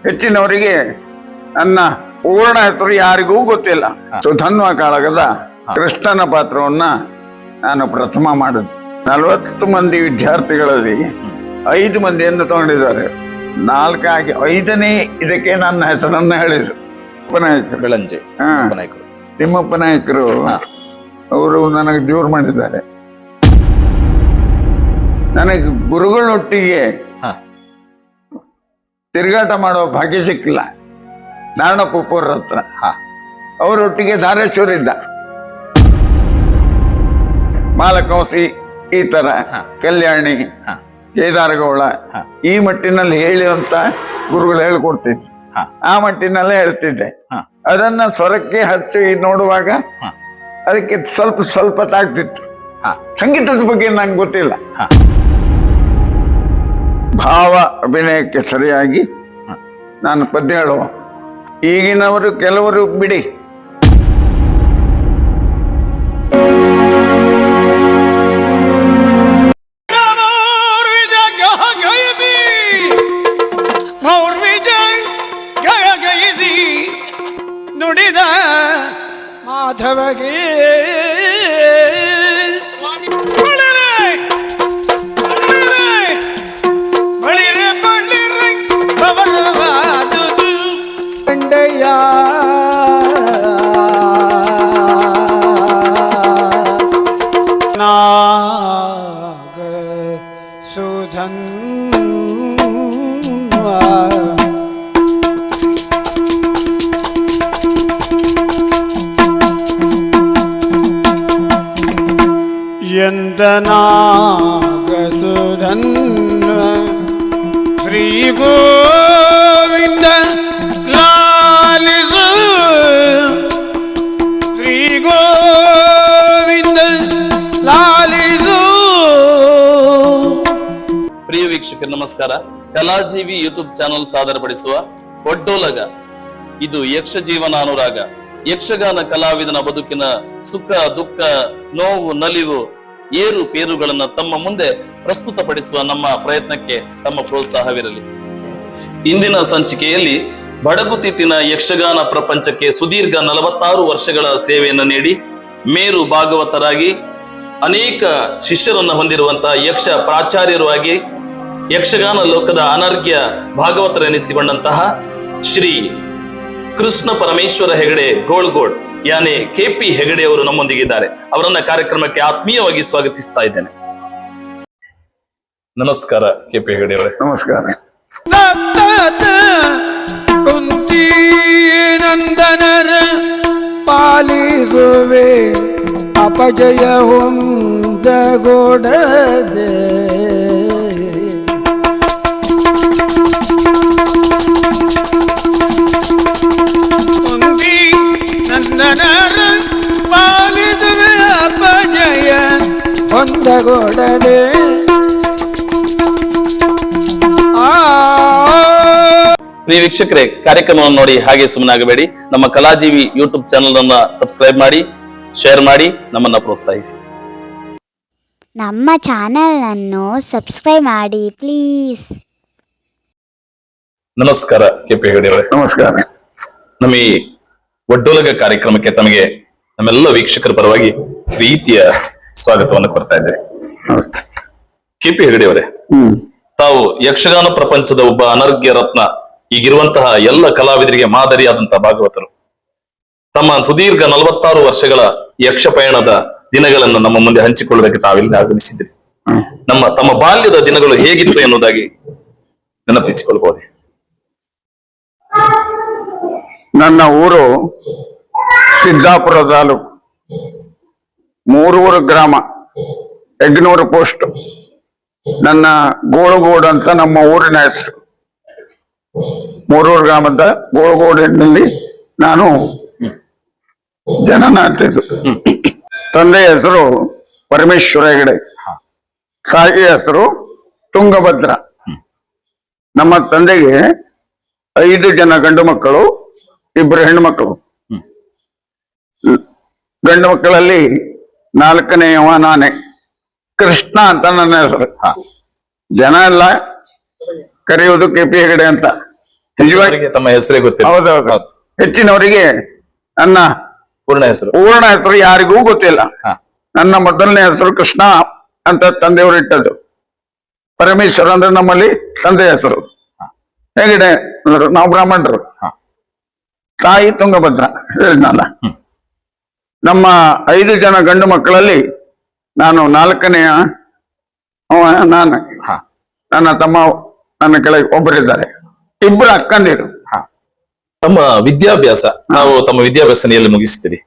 ಹೆಚ್ಚಿನವರಿಗೆ ನನ್ನ ಪೂರ್ಣ ಹೆಸರು ಯಾರಿಗೂ ಗೊತ್ತಿಲ್ಲ. ಸುಧನ್ವ ಕಾಳಗದ ಕೃಷ್ಣನ ಪಾತ್ರವನ್ನ ನಾನು ಪ್ರಥಮ ಮಾಡಿದೆ. 40 ಮಂದಿ ವಿದ್ಯಾರ್ಥಿಗಳಲ್ಲಿ 5 ಮಂದಿಯನ್ನು ತಗೊಂಡಿದ್ದಾರೆ. 5ನೇ ಇದಕ್ಕೆ ನನ್ನ ಹೆಸರನ್ನ ಹೇಳಿದ್ರು. ಬೆಳಂಜೆ ತಿಮ್ಮಪ್ಪ ನಾಯಕರು ಅವರು ನನಗೆ ಜೋರು ಮಾಡಿದ್ದಾರೆ. ನನಗೆ ಗುರುಗಳೊಟ್ಟಿಗೆ ತಿರುಗಾಟ ಮಾಡುವ ಭಾಗ್ಯ ಸಿಕ್ಕಿಲ್ಲ. ನಾರಾಯಣಪ್ಪವ್ರ ಹತ್ರ ಅವರೊಟ್ಟಿಗೆ ಧಾರೇಶ್ವರ ಇದ್ದ, ಮಾಲಕಂಸಿ, ಈ ತರ ಕಲ್ಯಾಣಿ, ಕೇದಾರಗೌಳ, ಈ ಮಟ್ಟಿನಲ್ಲಿ ಹೇಳುವಂತ ಗುರುಗಳು ಹೇಳ್ಕೊಡ್ತಿದ್ರು. ಆ ಮಟ್ಟಿನಲ್ಲೇ ಹೇಳ್ತಿದ್ದೆ. ಅದನ್ನ ಸ್ವರಕ್ಕೆ ಹಚ್ಚಿ ನೋಡುವಾಗ ಅದಕ್ಕೆ ಸ್ವಲ್ಪ ಸ್ವಲ್ಪ ತಾಗ್ತಿತ್ತು. ಸಂಗೀತದ ಬಗ್ಗೆ ನಂಗೆ ಗೊತ್ತಿಲ್ಲ. ಭಾವ ಅಭಿನಯಕ್ಕೆ ಸರಿಯಾಗಿ ನಾನು ಪದ್ಯ ಹೇಳುವ. ಈಗಿನವರು ಕೆಲವರು ಬಿಡಿ, ನುಡಿದ ಮಾಧವಗೆ ಕಂಡಯ್ಯ ನಾಗ ಸುಧನ್ ಎಂದನಾಗಸುಧನ್ ಶ್ರೀ ಗೋವಿಂದ ಲಾಲಿಸು, ಶ್ರೀ ಗೋವಿಂದ ಲಾಲಿಸು. ಪ್ರಿಯ ವೀಕ್ಷಕರು ನಮಸ್ಕಾರ. ಕಲಾಜೀವಿ ಯೂಟ್ಯೂಬ್ ಚಾನೆಲ್ ಸಾದರಪಡಿಸುವ ಒಡ್ಡೋಲಗ, ಇದು ಯಕ್ಷ ಜೀವನಾನುರಾಗ, ಯಕ್ಷಗಾನ ಕಲಾವಿದನ ಬದುಕಿನ ಸುಖ ದುಃಖ, ನೋವು ನಲಿವು, ಏರು ಪೇರುಗಳನ್ನ ತಮ್ಮ ಮುಂದೆ ಪ್ರಸ್ತುತಪಡಿಸುವ ನಮ್ಮ ಪ್ರಯತ್ನಕ್ಕೆ ತಮ್ಮ ಪ್ರೋತ್ಸಾಹವಿರಲಿ. ಇಂದಿನ ಸಂಚಿಕೆಯಲ್ಲಿ ಬಡಗುತಿಟ್ಟಿನ ಯಕ್ಷಗಾನ ಪ್ರಪಂಚಕ್ಕೆ ಸುದೀರ್ಘ 46 ವರ್ಷಗಳ ಸೇವೆಯನ್ನು ನೀಡಿ ಮೇರು ಭಾಗವತರಾಗಿ ಅನೇಕ ಶಿಷ್ಯರನ್ನು ಹೊಂದಿರುವಂತಹ ಯಕ್ಷ ಪ್ರಾಚಾರ್ಯರು ಆಗಿ ಯಕ್ಷಗಾನ ಲೋಕದ ಅನರ್ಘ್ಯ ಭಾಗವತರೆನಿಸಿಕೊಂಡಂತಹ ಶ್ರೀ ಕೃಷ್ಣ ಪರಮೇಶ್ವರ ಹೆಗಡೆ ಗೋಳ್ಗೋಡ್ ಯಾನೆ KP ಹೆಗಡೆ ಅವರು ನಮ್ಮೊಂದಿಗಿದ್ದಾರೆ. ಅವರನ್ನ ಕಾರ್ಯಕ್ರಮಕ್ಕೆ ಆತ್ಮೀಯವಾಗಿ ಸ್ವಾಗತಿಸ್ತಾ ಇದ್ದೇನೆ. ನಮಸ್ಕಾರ KP ಹೆಗಡೆ ಅವರೇ. ನಮಸ್ಕಾರ. ಕುಂತಿ ನಂದನರ ಪಾಲಿಸುವೆ ಅಪಜಯ ಹೊಂದಗೊಡದೆ, ನಂದನರ ಪಾಲಿಸುವೆ ಅಪಜಯ ಹೊಂದಗೊಡದೆ. ಪ್ರಿಯ ವೀಕ್ಷಕರೇ, ಕಾರ್ಯಕ್ರಮವನ್ನು ನೋಡಿ ಹಾಗೆ ಸುಮ್ಮನಾಗಬೇಡಿ. ನಮ್ಮ ಕಲಾಜೀವಿ ಯೂಟ್ಯೂಬ್ ಚಾನೆಲ್ ಅನ್ನ ಸಬ್ಸ್ಕ್ರೈಬ್ ಮಾಡಿ, ಶೇರ್ ಮಾಡಿ, ನಮ್ಮನ್ನ ಪ್ರೋತ್ಸಾಹಿಸಿ. ನಮ್ಮ ಚಾನೆಲ್ ಅನ್ನು ಸಬ್ಸ್ಕ್ರೈಬ್ ಮಾಡಿ ಪ್ಲೀಸ್. ನಮಸ್ಕಾರ KP ಹೆಗಡೆ ಅವರೇ. ನಮಸ್ಕಾರ. ನಮ್ಮ ಈ ಒಡ್ಡೋಲಗ ಕಾರ್ಯಕ್ರಮಕ್ಕೆ ತಮಗೆ ನಮ್ಮೆಲ್ಲ ವೀಕ್ಷಕರ ಪರವಾಗಿ ಪ್ರೀತಿಯ ಸ್ವಾಗತವನ್ನು ಕೊಡ್ತಾ ಇದ್ದೇವೆ. KP ಹೆಗಡೆ ಅವರೇ, ತಾವು ಯಕ್ಷಗಾನ ಪ್ರಪಂಚದ ಒಬ್ಬ ಅನರ್ಘ್ಯ ರತ್ನ, ಈಗಿರುವಂತಹ ಎಲ್ಲ ಕಲಾವಿದರಿಗೆ ಮಾದರಿಯಾದಂತಹ ಭಾಗವತರು. ತಮ್ಮ ಸುದೀರ್ಘ 46 ವರ್ಷಗಳ ಯಕ್ಷ ಪಯಣದ ದಿನಗಳನ್ನು ನಮ್ಮ ಮುಂದೆ ಹಂಚಿಕೊಳ್ಳೋದಕ್ಕೆ ತಾವಿಲ್ಲಿ ಆಗಮಿಸಿದ್ರಿ. ತಮ್ಮ ಬಾಲ್ಯದ ದಿನಗಳು ಹೇಗಿತ್ತು ಎನ್ನುವುದಾಗಿ ನೆನಪಿಸಿಕೊಳ್ಬಹುದೇ? ನನ್ನ ಊರು ಸಿದ್ದಾಪುರ ತಾಲೂಕು, ಮೂರೂರು ಗ್ರಾಮ, ಯಜ್ಞೂರು ಪೋಸ್ಟ್. ನನ್ನ ಗೋಳುಗೋಡು ಅಂತ ನಮ್ಮ ಊರಿನ ಹೆಸರು. ಮೂರೂರು ಗ್ರಾಮದ ಗೋಳುಗೋಡಿನಲ್ಲಿ ನಾನು ಜನನ ಆಗ್ತಿದ್ದು. ತಂದೆಯ ಹೆಸರು ಪರಮೇಶ್ವರ ಹೆಗಡೆ, ತಾಯಿಯ ಹೆಸರು ತುಂಗಭದ್ರ. ನಮ್ಮ ತಂದೆಗೆ 5 ಜನ ಗಂಡು ಮಕ್ಕಳು, 2 ಹೆಣ್ಣು ಮಕ್ಕಳು. ಗಂಡು ಮಕ್ಕಳಲ್ಲಿ 4ನೇಯವ ನಾನೇ. ಕೃಷ್ಣ ಅಂತ ನನ್ನ ಹೆಸರು. ಜನ ಎಲ್ಲ ಕರೆಯುವುದು KP ಹೆಗಡೆ ಅಂತ. ಹೆಚ್ಚಿನವರಿಗೆ ತಮ್ಮ ಹೆಸರೇ ಗೊತ್ತಿಲ್ಲ. ಹೌದೌದು. ಹೆಚ್ಚಿನವರಿಗೆ ನನ್ನ ಪೂರ್ಣ ಹೆಸರು ಪೂರ್ಣ ಹೆಸರು ಯಾರಿಗೂ ಗೊತ್ತಿಲ್ಲ. ಹಾ. ನನ್ನ ಮೊದಲನೇ ಹೆಸರು ಕೃಷ್ಣ ಅಂತ ತಂದೆಯವರು ಇಟ್ಟದ್ದು. ಪರಮೇಶ್ವರ ಅಂದ್ರೆ ನಮ್ಮಲ್ಲಿ ತಂದೆ ಹೆಸರು. ಹೆಗಡೆ ಅಂದ್ರು, ನಾವು ಬ್ರಾಹ್ಮಣರು. ಹಾ. ತಾಯಿ ತುಂಗಭದ್ರ ಹೇಳಿದ್ನಲ್ಲ. ನಮ್ಮ 5 ಜನ ಗಂಡು ಮಕ್ಕಳಲ್ಲಿ ನಾನು 4ನೆಯ ನಾನು. ಹಾ. ನನ್ನ ತಮ್ಮ ನನ್ನ ಕೆಳಗೆ ಒಬ್ಬರಿದ್ದಾರೆ, 2 ಅಕ್ಕಂದಿರು. ಹಾ. ತಮ್ಮ ವಿದ್ಯಾಭ್ಯಾಸ ನಾವು ತಮ್ಮ ವಿದ್ಯಾಭ್ಯಾಸ ಎಲ್ಲಿ ಮುಗಿಸ್ತೀರಿ?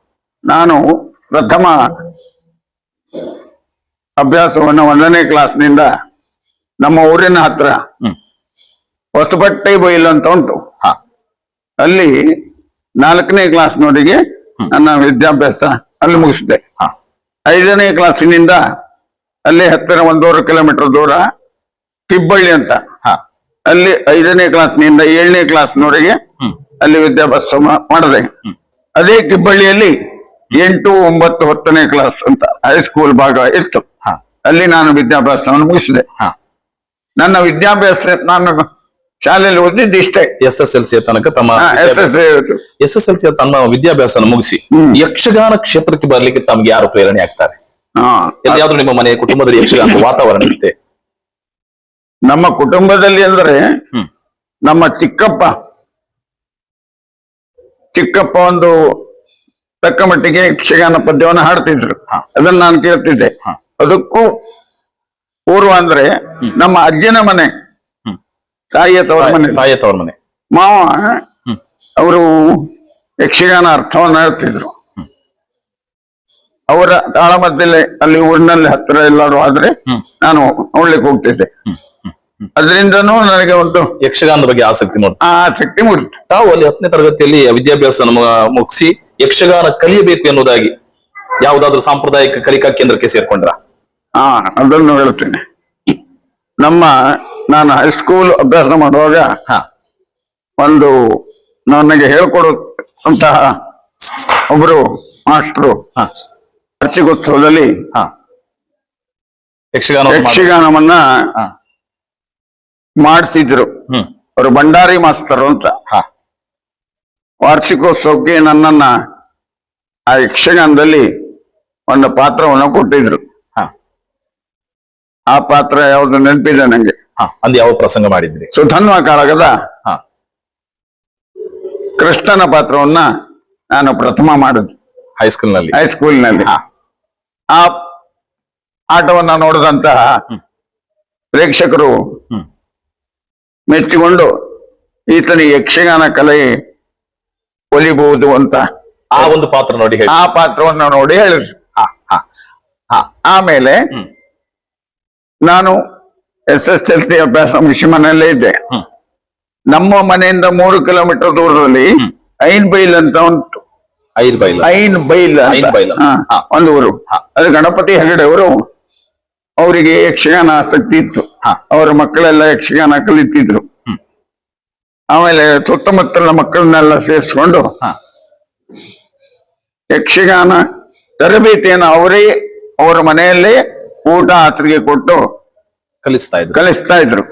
ನಾನು ಪ್ರಥಮ ಅಭ್ಯಾಸವನ್ನು 1ನೇ ಕ್ಲಾಸ್ನಿಂದ ನಮ್ಮ ಊರಿನ ಹತ್ರ ಹೊಸಬಟ್ಟೆ ಬೈಲು ಅಂತ ಉಂಟು, ಹಾ. ಅಲ್ಲಿ 4ನೇ ಕ್ಲಾಸ್ನವರಿಗೆ ನನ್ನ ವಿದ್ಯಾಭ್ಯಾಸ ಅಲ್ಲಿ ಮುಗಿಸಿದೆ. ಹಾ. 5ನೇ ಕ್ಲಾಸಿನಿಂದ ಅಲ್ಲಿ ಹತ್ತಿರ 1.5 ಕಿಲೋಮೀಟರ್ ದೂರ ಕಿಬ್ಬಳ್ಳಿ ಅಂತ, ಹಾ. ಅಲ್ಲಿ 5ನೇ ಕ್ಲಾಸ್ನಿಂದ 7ನೇ ಕ್ಲಾಸ್ನವರೆಗೆ ಅಲ್ಲಿ ವಿದ್ಯಾಭ್ಯಾಸ ಮಾಡಿದೆ. ಅದೇ ಕಿಬ್ಬಳ್ಳಿಯಲ್ಲಿ 8, 9, 10ನೇ ಕ್ಲಾಸ್ ಅಂತ ಹೈಸ್ಕೂಲ್ ಭಾಗ ಇತ್ತು. ಹಾ. ಅಲ್ಲಿ ನಾನು ವಿದ್ಯಾಭ್ಯಾಸವನ್ನು ಮುಗಿಸಿದೆ. ಹಾ. ನನ್ನ ವಿದ್ಯಾಭ್ಯಾಸ ನಾನು ಶಾಲೆಯಲ್ಲಿ ಓದಿದ್ದು ಇಷ್ಟೇ. SSLC ತನಕ ತಮ್ಮ SSLC. SSLC ತಮ್ಮ ವಿದ್ಯಾಭ್ಯಾಸ ಮುಗಿಸಿ ಯಕ್ಷಗಾನ ಕ್ಷೇತ್ರಕ್ಕೆ ಬರ್ಲಿಕ್ಕೆ ತಮ್ಗೆ ಯಾರು ಪ್ರೇರಣೆ ಆಗ್ತಾರೆ? ಎಲ್ಲಿಯಾದ್ರೂ ನಿಮ್ಮ ಮನೆ ಕುಟುಂಬದಲ್ಲಿ ಯಕ್ಷಗಾನ ವಾತಾವರಣ ಇರುತ್ತೆ? ನಮ್ಮ ಕುಟುಂಬದಲ್ಲಿ ಅಂದ್ರೆ ನಮ್ಮ ಚಿಕ್ಕಪ್ಪ ಒಂದು ತಕ್ಕ ಮಟ್ಟಿಗೆ ಯಕ್ಷಗಾನ ಪದ್ಯವನ್ನು ಹಾಡ್ತಿದ್ರು. ಅದನ್ನ ನಾನು ಕೇಳ್ತಿದ್ದೆ. ಅದಕ್ಕೂ ಪೂರ್ವ ಅಂದ್ರೆ ನಮ್ಮ ಅಜ್ಜನ ಮನೆ, ತಾಯಿಯ ತವರ ಮನೆ ಮಾವ ಅವರು ಯಕ್ಷಗಾನ ಅರ್ಥವನ್ನು ಹೇಳ್ತಿದ್ರು. ಅವರ ತಾಳಮದ್ದಲೆ ಅಲ್ಲಿ ಊರಿನಲ್ಲಿ ಹತ್ತಿರ ಎಲ್ಲರೂ ಆದ್ರೆ ನಾನು ನೋಡ್ಲಿಕ್ಕೆ ಹೋಗ್ತಿದ್ದೆ. ಅದರಿಂದನೂ ನನಗೆ ಒಂದು ಯಕ್ಷಗಾನದ ಬಗ್ಗೆ ಆಸಕ್ತಿ ಆಸಕ್ತಿ ಮೂಡಿತು. ತಾವು ಅಲ್ಲಿ 10ನೇ ತರಗತಿಯಲ್ಲಿ ವಿದ್ಯಾಭ್ಯಾಸ ಮುಗಿಸಿ ಯಕ್ಷಗಾನ ಕಲಿಯಬೇಕು ಎನ್ನುವುದಾಗಿ ಯಾವುದಾದ್ರೂ ಸಾಂಪ್ರದಾಯಿಕ ಕಲಿಕಾ ಕೇಂದ್ರಕ್ಕೆ ಸೇರ್ಕೊಂಡ್ರ? ಅದನ್ನು ಹೇಳ್ತೇನೆ. ನಾನು ಹೈಸ್ಕೂಲ್ ಅಭ್ಯಾಸ ಮಾಡುವಾಗ ಒಂದು ನನಗೆ ಹೇಳ್ಕೊಡುವಂತಹ ಒಬ್ರು ಮಾಸ್ಟ್ರು ವಾರ್ಷಿಕೋತ್ಸವದಲ್ಲಿ ಯಕ್ಷಗಾನವನ್ನ ಮಾಡಿಸಿದ್ರು. ಅವರು ಭಂಡಾರಿ ಮಾಸ್ತರು ಅಂತ. ವಾರ್ಷಿಕೋತ್ಸವಕ್ಕೆ ನನ್ನನ್ನ ಆ ಯಕ್ಷಗಾನದಲ್ಲಿ ಒಂದು ಪಾತ್ರವನ್ನು ಕೊಟ್ಟಿದ್ರು. ಆ ಪಾತ್ರ ಯಾವ್ದು ನೆನಪಿದೆ ನಂಗೆ. ಅಂದ್ ಯಾವ ಪ್ರಸಂಗ ಮಾಡಿದ್ರಿ? ಸುಧನ್ವ ಕಾಳಗದ ಕೃಷ್ಣನ ಪಾತ್ರವನ್ನ ನಾನು ಪ್ರಥಮ ಮಾಡಿದ್ದೆ ಹೈಸ್ಕೂಲ್ನಲ್ಲಿ. ಆ ಆಟವನ್ನ ನೋಡಿದಂತಹ ಪ್ರೇಕ್ಷಕರು ಮೆಚ್ಚಿಕೊಂಡು ಈತನಿಗೆ ಯಕ್ಷಗಾನ ಕಲೆ ಒಲಿಬಹುದು ಅಂತ ಆ ಒಂದು ಪಾತ್ರ ನೋಡಿ ಆ ಪಾತ್ರವನ್ನು ನೋಡಿ ಹೇಳಿದ್ರು. ಆಮೇಲೆ ನಾನು SSLC ಅಭ್ಯಾಸ ಮುಗಿಸಿ ಮನೆಯಲ್ಲೇ ಇದ್ದೆ. ನಮ್ಮ ಮನೆಯಿಂದ 3 ಕಿಲೋಮೀಟರ್ ದೂರದಲ್ಲಿ ಐನ್ ಬೈಲ್ ಅಂತ ಉಂಟು. ಐನ್ ಬೈಲ್ ಒಂದು ಊರು. ಅದು ಗಣಪತಿ ಹೆಗಡೆ ಅವರು. ಅವರಿಗೆ ಯಕ್ಷಗಾನ ಆಸಕ್ತಿ ಇತ್ತು. ಅವರ ಮಕ್ಕಳೆಲ್ಲ ಯಕ್ಷಗಾನ ಕಲಿತಿದ್ರು. ಆಮೇಲೆ ಸುತ್ತಮುತ್ತಲಿನ ಮಕ್ಕಳನ್ನೆಲ್ಲ ಸೇರಿಸ್ಕೊಂಡು ಯಕ್ಷಗಾನ ತರಬೇತಿಯನ್ನು ಅವರ ಮನೆಯಲ್ಲೇ ಊಟ ಹಾಸಿಗೆ ಕೊಟ್ಟು ಕಲಿಸ್ತಾ ಇದ್ರು.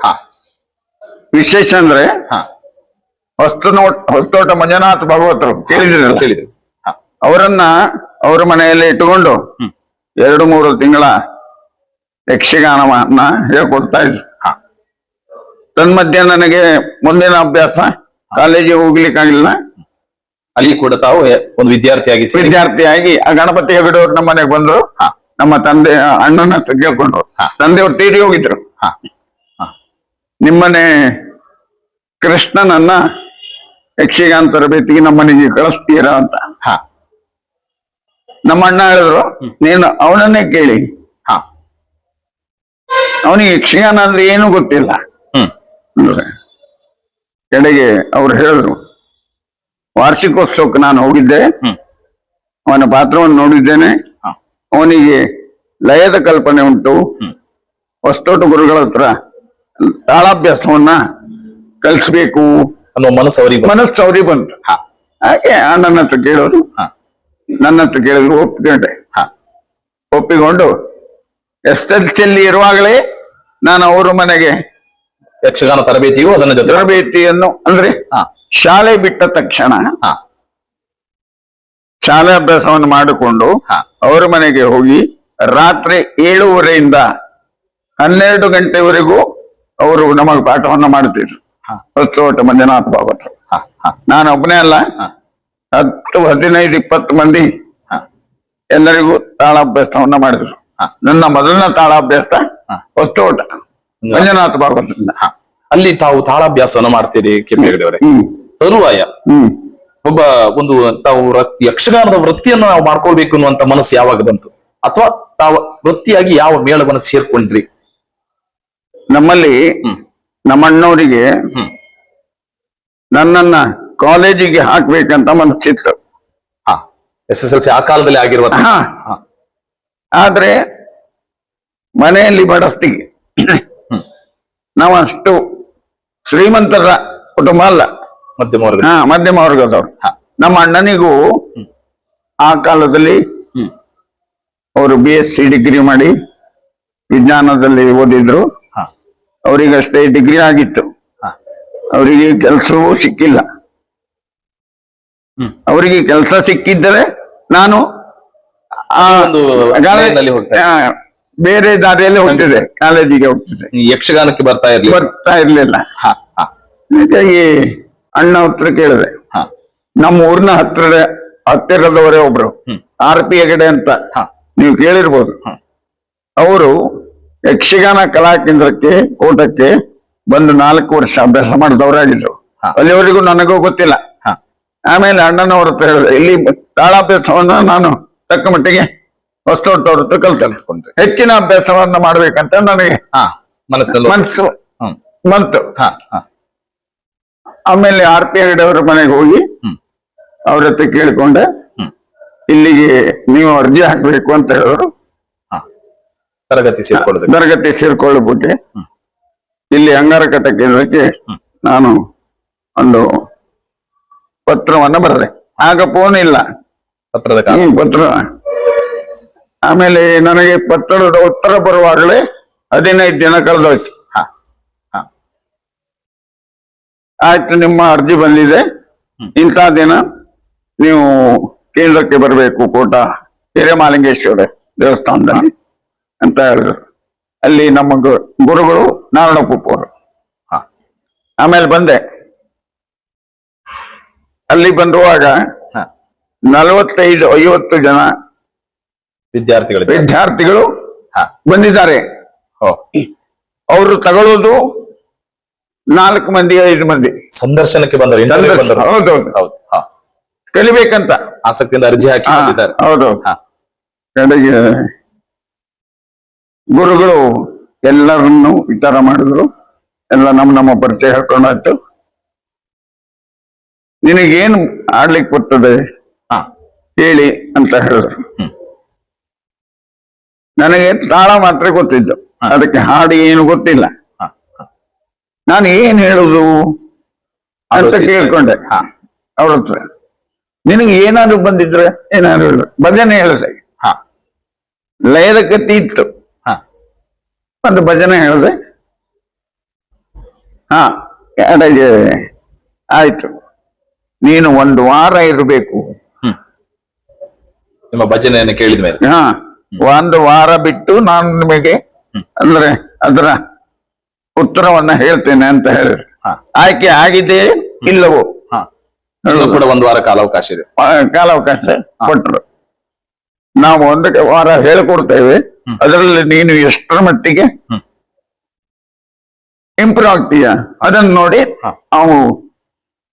ವಿಶೇಷ ಅಂದ್ರೆ ಹೊಸ್ತೋಟ ಮಂಜುನಾಥ್ ಭಾಗವತರು ಕೇಳಿದ್ರು. ಅವರನ್ನ ಅವರ ಮನೆಯಲ್ಲಿ ಇಟ್ಟುಕೊಂಡು 2-3 ತಿಂಗಳ ಯಕ್ಷಗಾನವನ್ನ ಹೇಳ್ಕೊಡ್ತಾ ಇದ್ರು. ತನ್ಮಧ್ಯೆ ನನಗೆ ಮುಂದಿನ ಅಭ್ಯಾಸ ಕಾಲೇಜಿಗೆ ಹೋಗ್ಲಿಕ್ಕಾಗಿಲ್ಲ. ಅಲ್ಲಿ ಕೂಡ ತಾವು ಒಂದು ವಿದ್ಯಾರ್ಥಿಯಾಗಿ ಆ ಗಣಪತಿ ಹೆಗಡೆ ಅವ್ರು ನಮ್ಮ ಮನೆಗೆ ಬಂದ್ರು. ನಮ್ಮ ತಂದೆ ಅಣ್ಣನ ಹತ್ರ ಕೇಳ್ಕೊಂಡ್ರು. ತಂದೆಯವ್ರು ತೀರಿ ಹೋಗಿದ್ರು. ನಿಮ್ಮನೆ ಕೃಷ್ಣನನ್ನ ಯಕ್ಷಗಾನ ತರಬೇತಿಗೆ ನಮ್ಮನೆಗೆ ಕಳಿಸ್ತೀರಾ ಅಂತ. ನಮ್ಮ ಅಣ್ಣ ಹೇಳಿದ್ರು, ನೀನು ಅವನನ್ನೇ ಕೇಳಿ, ಅವನಿಗೆ ಯಕ್ಷಗಾನ ಅಂದ್ರೆ ಏನು ಗೊತ್ತಿಲ್ಲ. ಕಡೆಗೆ ಅವ್ರು ಹೇಳಿದ್ರು, ವಾರ್ಷಿಕೋತ್ಸವಕ್ಕೆ ನಾನು ಹೋಗಿದ್ದೆ, ಅವನ ಪಾತ್ರವನ್ನು ನೋಡಿದ್ದೇನೆ, ಅವನಿಗೆ ಲಯದ ಕಲ್ಪನೆ ಉಂಟು, ಹೊಸ್ತೋಟ ಗುರುಗಳ ಹತ್ರ ತಾಳಾಭ್ಯಾಸವನ್ನ ಕಲಿಸ್ಬೇಕು ಅನ್ನೋ ಮನಸ್ಸು ಅವ್ರಿಗೆ ಬಂತು. ಹಾಗೆ ನನ್ನ ಹತ್ರ ಕೇಳೋರು, ನನ್ನ ಹತ್ರ ಕೇಳಿದ್ರು, ಒಪ್ಪಿಕೊಂಡು SSLC ಇರುವಾಗಲೇ ನಾನು ಅವ್ರ ಮನೆಗೆ ಯಕ್ಷಗಾನ ತರಬೇತಿಯು ಅದನ್ನ ಜೊತೆ ತರಬೇತಿಯನ್ನು ಅಂದ್ರೆ ಹಾ ಶಾಲೆ ಬಿಟ್ಟ ತಕ್ಷಣ ಹಾ ಶಾಲೆ ಅಭ್ಯಾಸವನ್ನು ಮಾಡಿಕೊಂಡು ಹಾ ಅವರ ಮನೆಗೆ ಹೋಗಿ ರಾತ್ರಿ 7:30ಯಿಂದ 12 ಗಂಟೆವರೆಗೂ ಅವರು ನಮಗೆ ಪಾಠವನ್ನ ಮಾಡ್ತಿದ್ರು. ಹಾ ಹೊಸಕೋಟೆ ಮಂಜುನಾಥ ಭಾಗವತರು. ಹಾ ಹಾ ನಾನು ಒಬ್ಬನೇ ಅಲ್ಲ, ಹಾ 10, 15, 20 ಮಂದಿ ಹಾ ಎಲ್ಲರಿಗೂ ತಾಳಾಭ್ಯಾಸವನ್ನ ಮಾಡಿದ್ರು. ಹಾ. ನನ್ನ ಮೊದಲನ ತಾಳಾಭ್ಯಾಸ ಹಾ. ಹೊಸಕೋಟ ಮಂಜುನಾಥ ಭಾಗವತರಿಂದ. ಹಾ. ಅಲ್ಲಿ ತಾವು ತಾಳಾಭ್ಯಾಸವನ್ನು ಮಾಡ್ತೀರಿ ಕೆ.ಪಿ. ಹೆಗಡೆ ಅವರೇ. ತರುವಾಯ ಒಬ್ಬ ಒಂದು ತಾವು ಯಕ್ಷಗಾನದ ವೃತ್ತಿಯನ್ನ ನಾವು ಮಾಡ್ಕೊಳ್ಬೇಕು ಅನ್ನುವಂತ ಮನಸ್ಸು ಯಾವಾಗ ಬಂತು, ಅಥವಾ ತಾವು ವೃತ್ತಿಯಾಗಿ ಯಾವ ಮೇಳವನ್ನು ಸೇರ್ಕೊಂಡ್ರಿ? ನಮ್ಮಲ್ಲಿ ನಮ್ಮಣ್ಣವರಿಗೆ ನನ್ನನ್ನ ಕಾಲೇಜಿಗೆ ಹಾಕ್ಬೇಕಂತ ಮನಸ್ಸಿತ್ತು. ಹಾ SSLC ಆ ಕಾಲದಲ್ಲಿ ಆಗಿರುವ ಹಾ ಆದ್ರೆ ಮನೆಯಲ್ಲಿ ಬಡಸ್ತಿಗೆ ನಾವು ಅಷ್ಟು ಶ್ರೀಮಂತರ ಕುಟುಂಬ ಅಲ್ಲ, ಮಧ್ಯಮ ವರ್ಗ. ಮಧ್ಯಮ ವರ್ಗದವರು. ಹಾ. ನಮ್ಮ ಅಣ್ಣನಿಗೂ ಆ ಕಾಲದಲ್ಲಿ ಅವರು BSc ಡಿಗ್ರಿ ಮಾಡಿ ವಿಜ್ಞಾನದಲ್ಲಿ ಓದಿದ್ರು. ಹಾ ಅವರಿಗಷ್ಟೇ ಡಿಗ್ರಿ ಆಗಿತ್ತು. ಹಾ ಅವರಿಗೆ ಕೆಲಸವೂ ಸಿಕ್ಕಿಲ್ಲ. ಅವರಿಗೆ ಕೆಲಸ ಸಿಕ್ಕಿದ್ದರೆ ನಾನು ಆ ಒಂದು ಲೈನ್ನಲ್ಲಿ ಹೋಗ್ತಾ ಬೇರೆ ದಾರಿಯಲ್ಲಿ ಹೋಗ್ತಿದ್ದೆ, ಕಾಲೇಜಿಗೆ ಹೋಗ್ತಿದ್ದೆ, ಯಕ್ಷಗಾನಕ್ಕೆ ಬರ್ತಾ ಇರ್ಲಿಲ್ಲ. ಹಾ ಹಾ ಹೀಗಾಗಿ ಅಣ್ಣ ಹತ್ರ ಕೇಳಿದೆ. ಹಾ ನಮ್ಮ ಊರಿನ ಹತ್ತಿರದವರೇ ಒಬ್ರು RP ಹೆಗಡೆ ಅಂತ ಹಾ ನೀವು ಕೇಳಿರ್ಬೋದು. ಅವರು ಯಕ್ಷಗಾನ ಕಲಾ ಕೇಂದ್ರಕ್ಕೆ ಕೋಟಕ್ಕೆ ಬಂದು 4 ವರ್ಷ ಅಭ್ಯಾಸ ಮಾಡಿದವರಾಗಿದ್ರು. ಅಲ್ಲಿವರೆಗೂ ನನಗೂ ಗೊತ್ತಿಲ್ಲ. ಆಮೇಲೆ ಅಣ್ಣನವ್ರ ಹತ್ರ ಹೇಳಿದೆ, ಇಲ್ಲಿ ತಾಳಾಭ್ಯಾಸವನ್ನ ನಾನು ತಕ್ಕ ಮಟ್ಟಿಗೆ ಹೊಸತೋಟವ್ರ ಹತ್ರ ಕಲ್ತ್ಕೊಂಡ್ರೆ ಹೆಚ್ಚಿನ ಅಭ್ಯಾಸವನ್ನ ಮಾಡ್ಬೇಕಂತ ನನಗೆ ಮನಸ್ಸು ಬಂತು. ಆಮೇಲೆ RP ಹೆಗಡೆ ಅವರ ಮನೆಗೆ ಹೋಗಿ ಅವ್ರ ಹತ್ರ ಕೇಳಿಕೊಂಡೆ, ಇಲ್ಲಿಗೆ ನೀವು ಅರ್ಜಿ ಹಾಕ್ಬೇಕು ಅಂತ ಹೇಳಿದ್ರು. ತರಗತಿ ಸೇರ್ಕೊಳ್ಳೋಕೆ ಇಲ್ಲಿ ಅಂಗಾರಕಟ್ಟ ಕೇಂದ್ರಕ್ಕೆ ನಾನು ಒಂದು ಪತ್ರವನ್ನ ಬರೆದೆ. ಆಗ ಫೋನ್ ಇಲ್ಲ, ಪತ್ರ. ಆಮೇಲೆ ನನಗೆ ಪತ್ರದ ಉತ್ತರ ಬರುವಾಗಲೇ 15 ದಿನ ಕಳೆದೋಯ್ತು. ಆಯ್ತು, ನಿಮ್ಮ ಅರ್ಜಿ ಬಂದಿದೆ, ಇಂಥ ದಿನ ನೀವು ಕೇಂದ್ರಕ್ಕೆ ಬರಬೇಕು, ಕೋಟ ಹಿರೇಮಾಲಿಂಗೇಶ್ವರ ದೇವಸ್ಥಾನದಲ್ಲಿ ಅಂತ ಹೇಳಿದ್ರು. ಅಲ್ಲಿ ನಮ್ಮ ಗುರುಗಳು ನಾರಾಯಣಪ್ಪವರು. ಆಮೇಲೆ ಬಂದೆ. ಅಲ್ಲಿ ಬಂದುವಾಗ 45-50 ಜನ ವಿದ್ಯಾರ್ಥಿಗಳು ಬಂದಿದ್ದಾರೆ. ಅವರು ತಗೊಳ್ಳೋದು 4 ಮಂದಿ 5 ಮಂದಿ ಸಂದರ್ಶನಕ್ಕೆ ಬಂದರು. ಹೌದೌದು, ಕಲಿಬೇಕಂತ ಆಸಕ್ತಿಯಿಂದ ಅರ್ಜಿ ಹಾಕಿ. ಹೌದೌದು. ಕಡೆಗೆ ಗುರುಗಳು ಎಲ್ಲರನ್ನು ವಿಚಾರ ಮಾಡಿದ್ರು. ಎಲ್ಲ ನಮ್ಮ ಪರಿಚಯ ಹೇಳ್ಕೊಂಡಾಯ್ತು. ನಿನಗೇನು ಆಡ್ಲಿಕ್ಕೆ ಬರ್ತದೆ ಹೇಳಿ ಅಂತ ಹೇಳಿದ್ರು. ನನಗೆ ತಾಳ ಮಾತ್ರ ಗೊತ್ತಿದ್ದು, ಅದಕ್ಕೆ ಹಾಡು ಏನು ಗೊತ್ತಿಲ್ಲ. ನಾನು ಏನ್ ಹೇಳುದು ಅಂತ ಕೇಳ್ಕೊಂಡೆ ಅವ್ರ ಹತ್ರ. ನಿನಗೆ ಏನಾದ್ರು ಬಂದಿದ್ರೆ ಏನಾದ್ರು ಹೇಳು, ಭಜನೆ ಹೇಳಿದೆ. ಲಯದ ಕತ್ತಿ ಇತ್ತು, ಒಂದು ಭಜನೆ ಹೇಳಿದೆ. ಕಡೆಗೆ ಆಯ್ತು, ನೀನು 1 ವಾರ ಇರಬೇಕು. ನಿಮ್ಮ ಭಜನೆಯನ್ನು ಕೇಳಿದ ಮೇಲೆ 1 ವಾರ ಬಿಟ್ಟು ನಾನು ನಿಮಗೆ ಅಂದ್ರೆ ಅದರ ಉತ್ತರವನ್ನ ಹೇಳ್ತೇನೆ ಅಂತ ಹೇಳಿದ್ರು. ಆಯ್ಕೆ ಆಗಿದೆಯೇ ಇಲ್ಲವೋ ಕೂಡ 1 ವಾರ ಕಾಲಾವಕಾಶ ಇದೆ. ಕಾಲಾವಕಾಶ ಕೊಟ್ಟರು. ನಾವು 1 ವಾರ ಹೇಳಿಕೊಡ್ತೇವೆ, ಅದರಲ್ಲಿ ನೀನು ಎಷ್ಟರ ಮಟ್ಟಿಗೆ ಇಂಪ್ರೂವ್ ಆಗ್ತೀಯ ಅದನ್ನ ನೋಡಿ ನಾವು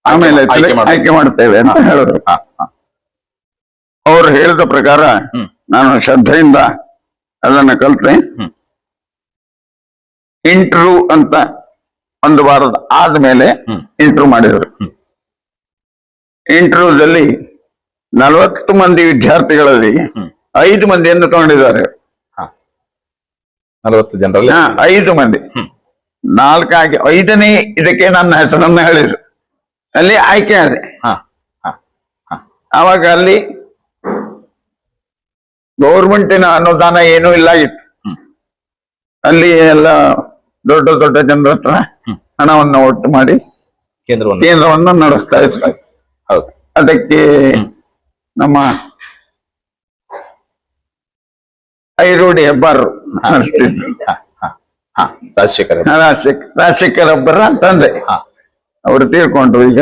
ಆಮೇಲೆ ಆಯ್ಕೆ ಮಾಡ್ತೇವೆ ಅಂತ ಹೇಳಿದ್ರು. ಅವ್ರು ಹೇಳಿದ ಪ್ರಕಾರ ನಾನು ಶ್ರದ್ಧೆಯಿಂದ ಅದನ್ನ ಕಲ್ತೆ. ಇಂಟರ್ವ್ಯೂ ಅಂತ 1 ವಾರದ ಆದ್ಮೇಲೆ ಇಂಟರ್ವ್ಯೂ ಮಾಡಿದ್ರು. ಇಂಟರ್ವ್ಯೂದಲ್ಲಿ 40 ಮಂದಿ ವಿದ್ಯಾರ್ಥಿಗಳಲ್ಲಿ 5 ಮಂದಿಯನ್ನು ತಗೊಂಡಿದ್ದಾರೆ. 40 ಜನರಲ್ಲಿ 5 ಮಂದಿ. 4 ಆಗಿ 5ನೇ ಇದಕ್ಕೆ ನನ್ನ ಹೆಸರನ್ನು ಹೇಳಿದ್ರು. ಅಲ್ಲಿ ಆಯ್ಕೆ ಆದೆ. ಆವಾಗ ಅಲ್ಲಿ ಗೌರ್ಮೆಂಟಿನ ಅನುದಾನ ಏನೂ ಇಲ್ಲ ಇತ್ತು. ಅಲ್ಲಿ ಎಲ್ಲ ದೊಡ್ಡ ದೊಡ್ಡ ಜನರ ಹತ್ರ ಹಣವನ್ನು ಒಟ್ಟು ಮಾಡಿ ಕೇಂದ್ರವನ್ನು ನಡೆಸ್ತಾ ಇದ್ದಾರೆ. ಹೌದು. ಅದಕ್ಕೆ ನಮ್ಮ ಐರೋಡಿ ಹೆಬ್ಬಾರರು ನಡೆಸ್ತಿದ್ರು. ರಾಜಶೇಖರ್ ಹೆಬ್ಬಾರ ತಂದೆ ಅವರು ತೀರ್ಕೊಂಡ್ರು. ಈಗ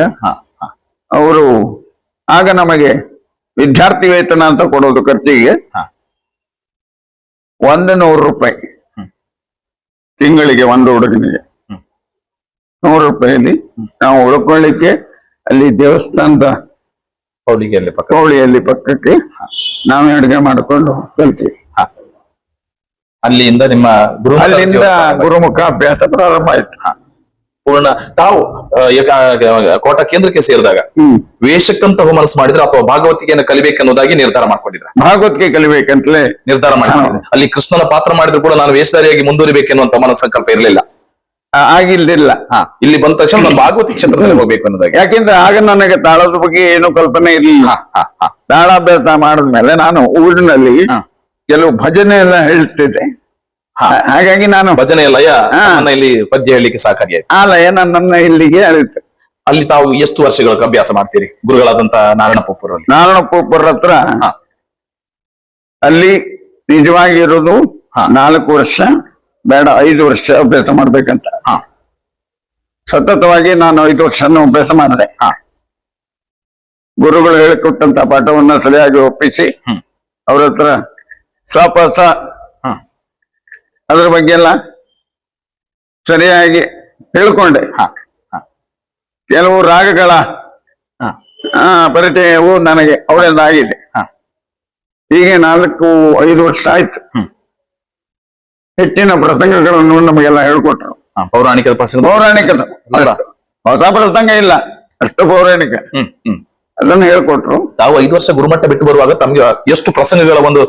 ಅವರು ಆಗ ನಮಗೆ ವಿದ್ಯಾರ್ಥಿ ವೇತನ ಅಂತ ಕೊಡೋದು ಖರ್ಚಿಗೆ 100 ರೂಪಾಯಿ ತಿಂಗಳಿಗೆ, ಒಂದು ಹುಡುಗನಿಗೆ 100 ರೂಪಾಯಿಯಲ್ಲಿ ನಾವು ಉಳ್ಕೊಳ್ಳಿಕ್ಕೆ ಅಲ್ಲಿ ದೇವಸ್ಥಾನದ ಪೌಳಿಯಲ್ಲಿ ಪಕ್ಕಕ್ಕೆ ನಾವೇ ಅಡುಗೆ ಮಾಡಿಕೊಂಡು ಕಲ್ತೀವಿ. ಅಲ್ಲಿಂದ ನಿಮ್ಮ ಅಲ್ಲಿಂದ ಗುರುಮುಖ ಅಭ್ಯಾಸ ಪ್ರಾರಂಭ ಆಯ್ತು. ಪೂರ್ಣ ತಾವು ಕೋಟ ಕೇಂದ್ರಕ್ಕೆ ಸೇರಿದಾಗ ವೇಷಕ್ಕಂತ ಮನಸ್ಸು ಮಾಡಿದ್ರೆ ಅಥವಾ ಭಾಗವತಿಕೆಯನ್ನು ಕಲಿಬೇಕನ್ನೋದಾಗಿ ನಿರ್ಧಾರ ಮಾಡ್ಕೊಂಡಿದ್ರ? ಭಾಗವತಿಕೆ ಕಲಿಬೇಕಂತಲೇ ನಿರ್ಧಾರ ಮಾಡಿದ್ರೆ ಅಲ್ಲಿ ಕೃಷ್ಣನ ಪಾತ್ರ ಮಾಡಿದ್ರು ಕೂಡ ನಾನು ವೇಷಧಾರಿಯಾಗಿ ಮುಂದುವರಿಬೇಕೆನ್ನುವಂತ ಮನಸ್ಸಂಕಲ್ಪ ಇರಲಿಲ್ಲ? ಆಗಿಲ್ದಿಲ್ಲ. ಇಲ್ಲಿ ಬಂದ ತಕ್ಷಣ ನಾನು ಭಾಗವತಿ ಕ್ಷೇತ್ರದಲ್ಲಿ ಹೋಗ್ಬೇಕು ಅನ್ನೋದಾಗಿ. ಯಾಕೆಂದ್ರೆ ಆಗ ನನಗೆ ತಾಳದ ಬಗ್ಗೆ ಏನು ಕಲ್ಪನೆ ಇರಲಿಲ್ಲ. ತಾಳಾಭ್ಯಾಸ ಮಾಡಿದ್ಮೇಲೆ ನಾನು ಊರಿನಲ್ಲಿ ಕೆಲವು ಭಜನೆ ಎಲ್ಲ ಹೇಳ್ತಿದ್ದೆ. ಹಾಗಾಗಿ ನಾನು ಭಜನೆ ಲಯ ಇಲ್ಲಿ ಪದ್ಯ ಹೇಳಲಿಕ್ಕೆ ಸಾಕಾಗಿತ್ತು. ಆ ಲಯ ನನ್ನನ್ನ ಇಲ್ಲಿಗೆ ಅಳಿತು. ಅಲ್ಲಿ ತಾವು ಎಷ್ಟು ವರ್ಷಗಳ ಅಭ್ಯಾಸ ಮಾಡ್ತೀರಿ ಗುರುಗಳಾದಂತ ನಾರಾಯಣಪುರ ಹತ್ರ? ಅಲ್ಲಿ ನಿಜವಾಗಿ ಇರೋದು 4 ವರ್ಷ, ಬೇಡ 5 ವರ್ಷ ಅಭ್ಯಾಸ ಮಾಡ್ಬೇಕಂತ. ಸತತವಾಗಿ ನಾನು 5 ವರ್ಷ ಅಭ್ಯಾಸ ಮಾಡಿದೆ. ಗುರುಗಳು ಹೇಳಿಕೊಟ್ಟಂತ ಪಾಠವನ್ನ ಸರಿಯಾಗಿ ಒಪ್ಪಿಸಿ ಅವ್ರ ಹತ್ರ ಸ್ವಪಸ ಅದ್ರ ಬಗ್ಗೆ ಎಲ್ಲ ಸರಿಯಾಗಿ ಹೇಳ್ಕೊಂಡೆ. ಕೆಲವು ರಾಗಗಳ ಪರಿಚಯವು ನನಗೆ ಅವಳಿಂದ ಆಗಿದೆ. ಹೀಗೆ 4-5 ವರ್ಷ ಆಯ್ತು. ಹೆಚ್ಚಿನ ಪ್ರಸಂಗಗಳನ್ನು ನಮಗೆಲ್ಲ ಹೇಳ್ಕೊಟ್ರು. ಪೌರಾಣಿಕ ಹೊಸ ಪ್ರಸಂಗ ಇಲ್ಲ, ಅಷ್ಟು ಪೌರಾಣಿಕ ಅದನ್ನು ಹೇಳ್ಕೊಟ್ರು. ತಾವು 5 ವರ್ಷ ಗುರುಮಟ್ಟ ಬಿಟ್ಟು ಬರುವಾಗ ತಮ್ಗೆ ಎಷ್ಟು ಪ್ರಸಂಗಗಳ ಒಂದು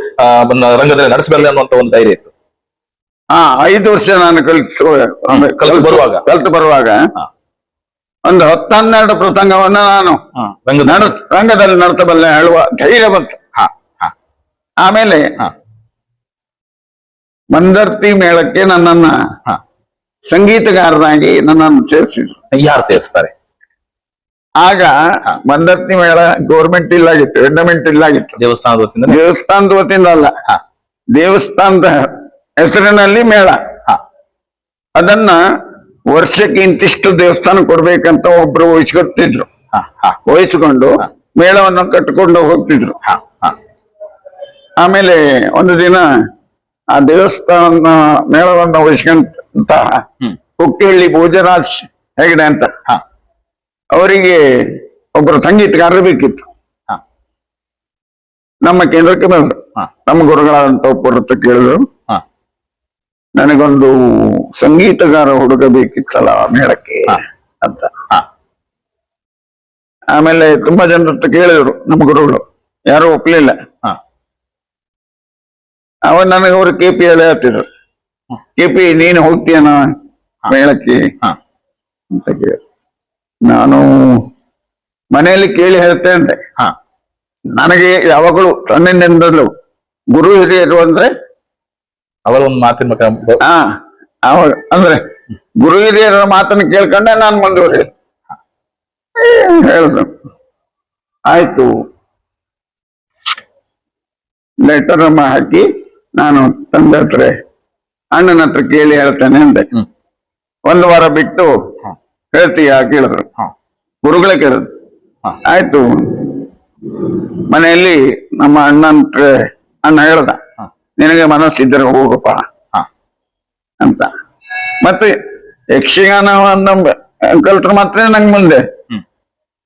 ರಂಗದಲ್ಲಿ ನಡೆಸಬಲ್ಲ ಅನ್ನುವಂತ ಒಂದು ಧೈರ್ಯ ಇತ್ತು? 5 ವರ್ಷ ನಾನು ಕಲಿತು ಬರುವಾಗ ಒಂದು 10-12 ಪ್ರಸಂಗವನ್ನ ನಾನು ರಂಗದಲ್ಲಿ ನಡೆಸಬಲ್ಲೆ ಹೇಳುವ ಧೈರ್ಯ ಬಂತು. ಆಮೇಲೆ ಮಂದರ್ತಿ ಮೇಳಕ್ಕೆ ನನ್ನನ್ನ ಸಂಗೀತಗಾರನಾಗಿ ನನ್ನನ್ನು ಸೇರಿಸಿದ್ರು. ಯಾರು ಸೇರಿಸ್ತಾರೆ? ಆಗ ಮಂದರ್ತಿ ಮೇಳ ಗೌರ್ಮೆಂಟ್ ಇಲ್ಲಾಗಿತ್ತು, ಎಂಡಮೆಂಟ್ ಇಲ್ಲಾಗಿತ್ತು. ದೇವಸ್ಥಾನದ ವತಿಯಿಂದ ಅಲ್ಲ, ದೇವಸ್ಥಾನದ ಹೆಸರಿನಲ್ಲಿ ಮೇಳ. ಅದನ್ನ ವರ್ಷಕ್ಕೆ ಇಂತಿಷ್ಟು ದೇವಸ್ಥಾನ ಕೊಡ್ಬೇಕಂತ ಒಬ್ರು ವಹಿಸ್ಕೊತಿದ್ರು. ವಹಿಸ್ಕೊಂಡು ಮೇಳವನ್ನು ಕಟ್ಟಿಕೊಂಡು ಹೋಗ್ತಿದ್ರು. ಆಮೇಲೆ ಒಂದು ದಿನ ಆ ದೇವಸ್ಥಾನ ಮೇಳವನ್ನು ವಹಿಸ್ಕೊಂತ ಹುಕ್ಕೇಳಿ ಭೋಜರಾಜ್ ಹೆಗಡೆ ಅಂತ ಅವರಿಗೆ ಒಬ್ಬರು ಸಂಗೀತಗಾರರು ಬೇಕಿತ್ತು. ನಮ್ಮ ಕೇಂದ್ರಕ್ಕೆ ಬಂದ್ರು. ನಮ್ಮ ಗುರುಗಳಾದಂತ ಒಬ್ಬರ ಹತ್ರ ಕೇಳಿದ್ರು, ನನಗೊಂದು ಸಂಗೀತಗಾರ ಹುಡುಗ ಬೇಕಿತ್ತಲ್ಲ ಮೇಳಕ್ಕೆ ಅಂತ. ಆಮೇಲೆ ತುಂಬಾ ಜನರ ಹತ್ರ ಕೇಳಿದ್ರು ನಮ್ಮ ಗುರುಗಳು, ಯಾರು ಒಪ್ಲಿಲ್ಲ. ಅವಾಗ ನನಗೆ ಅವರು KP ಹೇಳಿ ಹೇಳ್ತಿದ್ರು, KP ನೀನು ಹೋಗ್ತೀಯನ ಮೇಳಕ್ಕೆ ಅಂತ ಕೇಳಿ. ನಾನು ಮನೆಯಲ್ಲಿ ಕೇಳಿ ಹೇಳ್ತೇನೆ. ನನಗೆ ಯಾವಾಗಲೂ ಸಣ್ಣಿನಿಂದಲೂ ಗುರು ಹಿರಿಯರು ಅಂದ್ರೆ ಅವರ ಒಂದು ಮಾತಿನ ಅವಾಗ ಅಂದ್ರೆ ಗುರು ಹಿರಿಯರ ಮಾತನ್ನು ಕೇಳ್ಕೊಂಡೆ ನಾನು ಮುಂದುವರಿ ಹೇಳಿದ್ರು. ಆಯ್ತು, ಲೆಟರ್ ಹಾಕಿ ನಾನು ತಂದೆ ಹತ್ರ ಅಣ್ಣನ ಹತ್ರ ಕೇಳಿ ಹೇಳ್ತೇನೆ ಅಂದೆ. 1 ವಾರ ಬಿಟ್ಟು ಹೇಳ್ತೀಯ ಕೇಳಿದ್ರು. ಗುರುಗಳೇ ಕೇಳಿದ್ರು. ಆಯ್ತು, ಮನೆಯಲ್ಲಿ ನಮ್ಮ ಅಣ್ಣ ಹೇಳ್ದ, ನಿನಗೆ ಮನಸ್ಸಿದ್ರೆ ಹೋಗಪ್ಪ ಅಂತ. ಮತ್ತೆ ಯಕ್ಷಗಾನವನ್ನ ಕಲ್ತ್ರೆ ಮಾತ್ರ ನಂಗೆ ಮುಂದೆ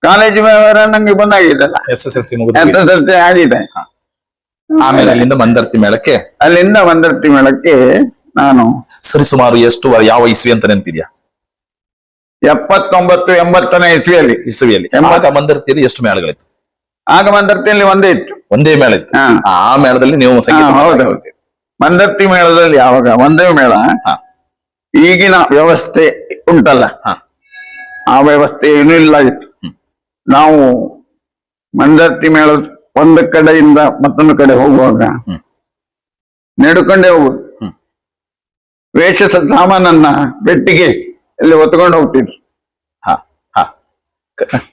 ಕಾಲೇಜ್ ವ್ಯವಹಾರ ನಂಗೆ ಬಂದಾಗಿದ್ದಲ್ಲ, SSLC ಆಗಿದೆ. ಆಮೇಲೆ ಅಲ್ಲಿಂದ ಮಂದರ್ತಿ ಮೇಳಕ್ಕೆ ನಾನು ಸರಿಸುಮಾರು ಎಷ್ಟು ಯಾವ ಇಸ್ವಿ ಅಂತ ನೆನಪಿದ್ಯಾ? 79-80ನೇ ಇಸ್ವಿಯಲ್ಲಿ. ಮಂದರ್ತಿಯಲ್ಲಿ ಎಷ್ಟು ಮೇಳಗಳಿತ್ತು? ಆಗ ಮಂದರ್ತಿಯಲ್ಲಿ ಒಂದೇ ಮೇಳ ಇತ್ತು. ಆ ಮೇಳದಲ್ಲಿ ನೀವು ಹೌದೌದು. ಮಂದರ್ತಿ ಮೇಳದಲ್ಲಿ ಯಾವಾಗ ಒಂದೇ ಮೇಳ, ಈಗಿನ ವ್ಯವಸ್ಥೆ ಉಂಟಲ್ಲ ಆ ವ್ಯವಸ್ಥೆ ಏನೂ ಇಲ್ಲ ಇತ್ತು. ನಾವು ಮಂದರ್ತಿ ಮೇಳ ಒಂದು ಕಡೆಯಿಂದ ಮತ್ತೊಂದು ಕಡೆ ಹೋಗುವಾಗ ನಡ್ಕೊಂಡೇ ಹೋಗುದು. ವೇಷ ಸಾಮಾನನ್ನ ಪೆಟ್ಟಿಗೆ ಇಲ್ಲಿ ಹೊತ್ಕೊಂಡು ಹೋಗ್ತಿದ್ರು. ಹಾ ಹಾ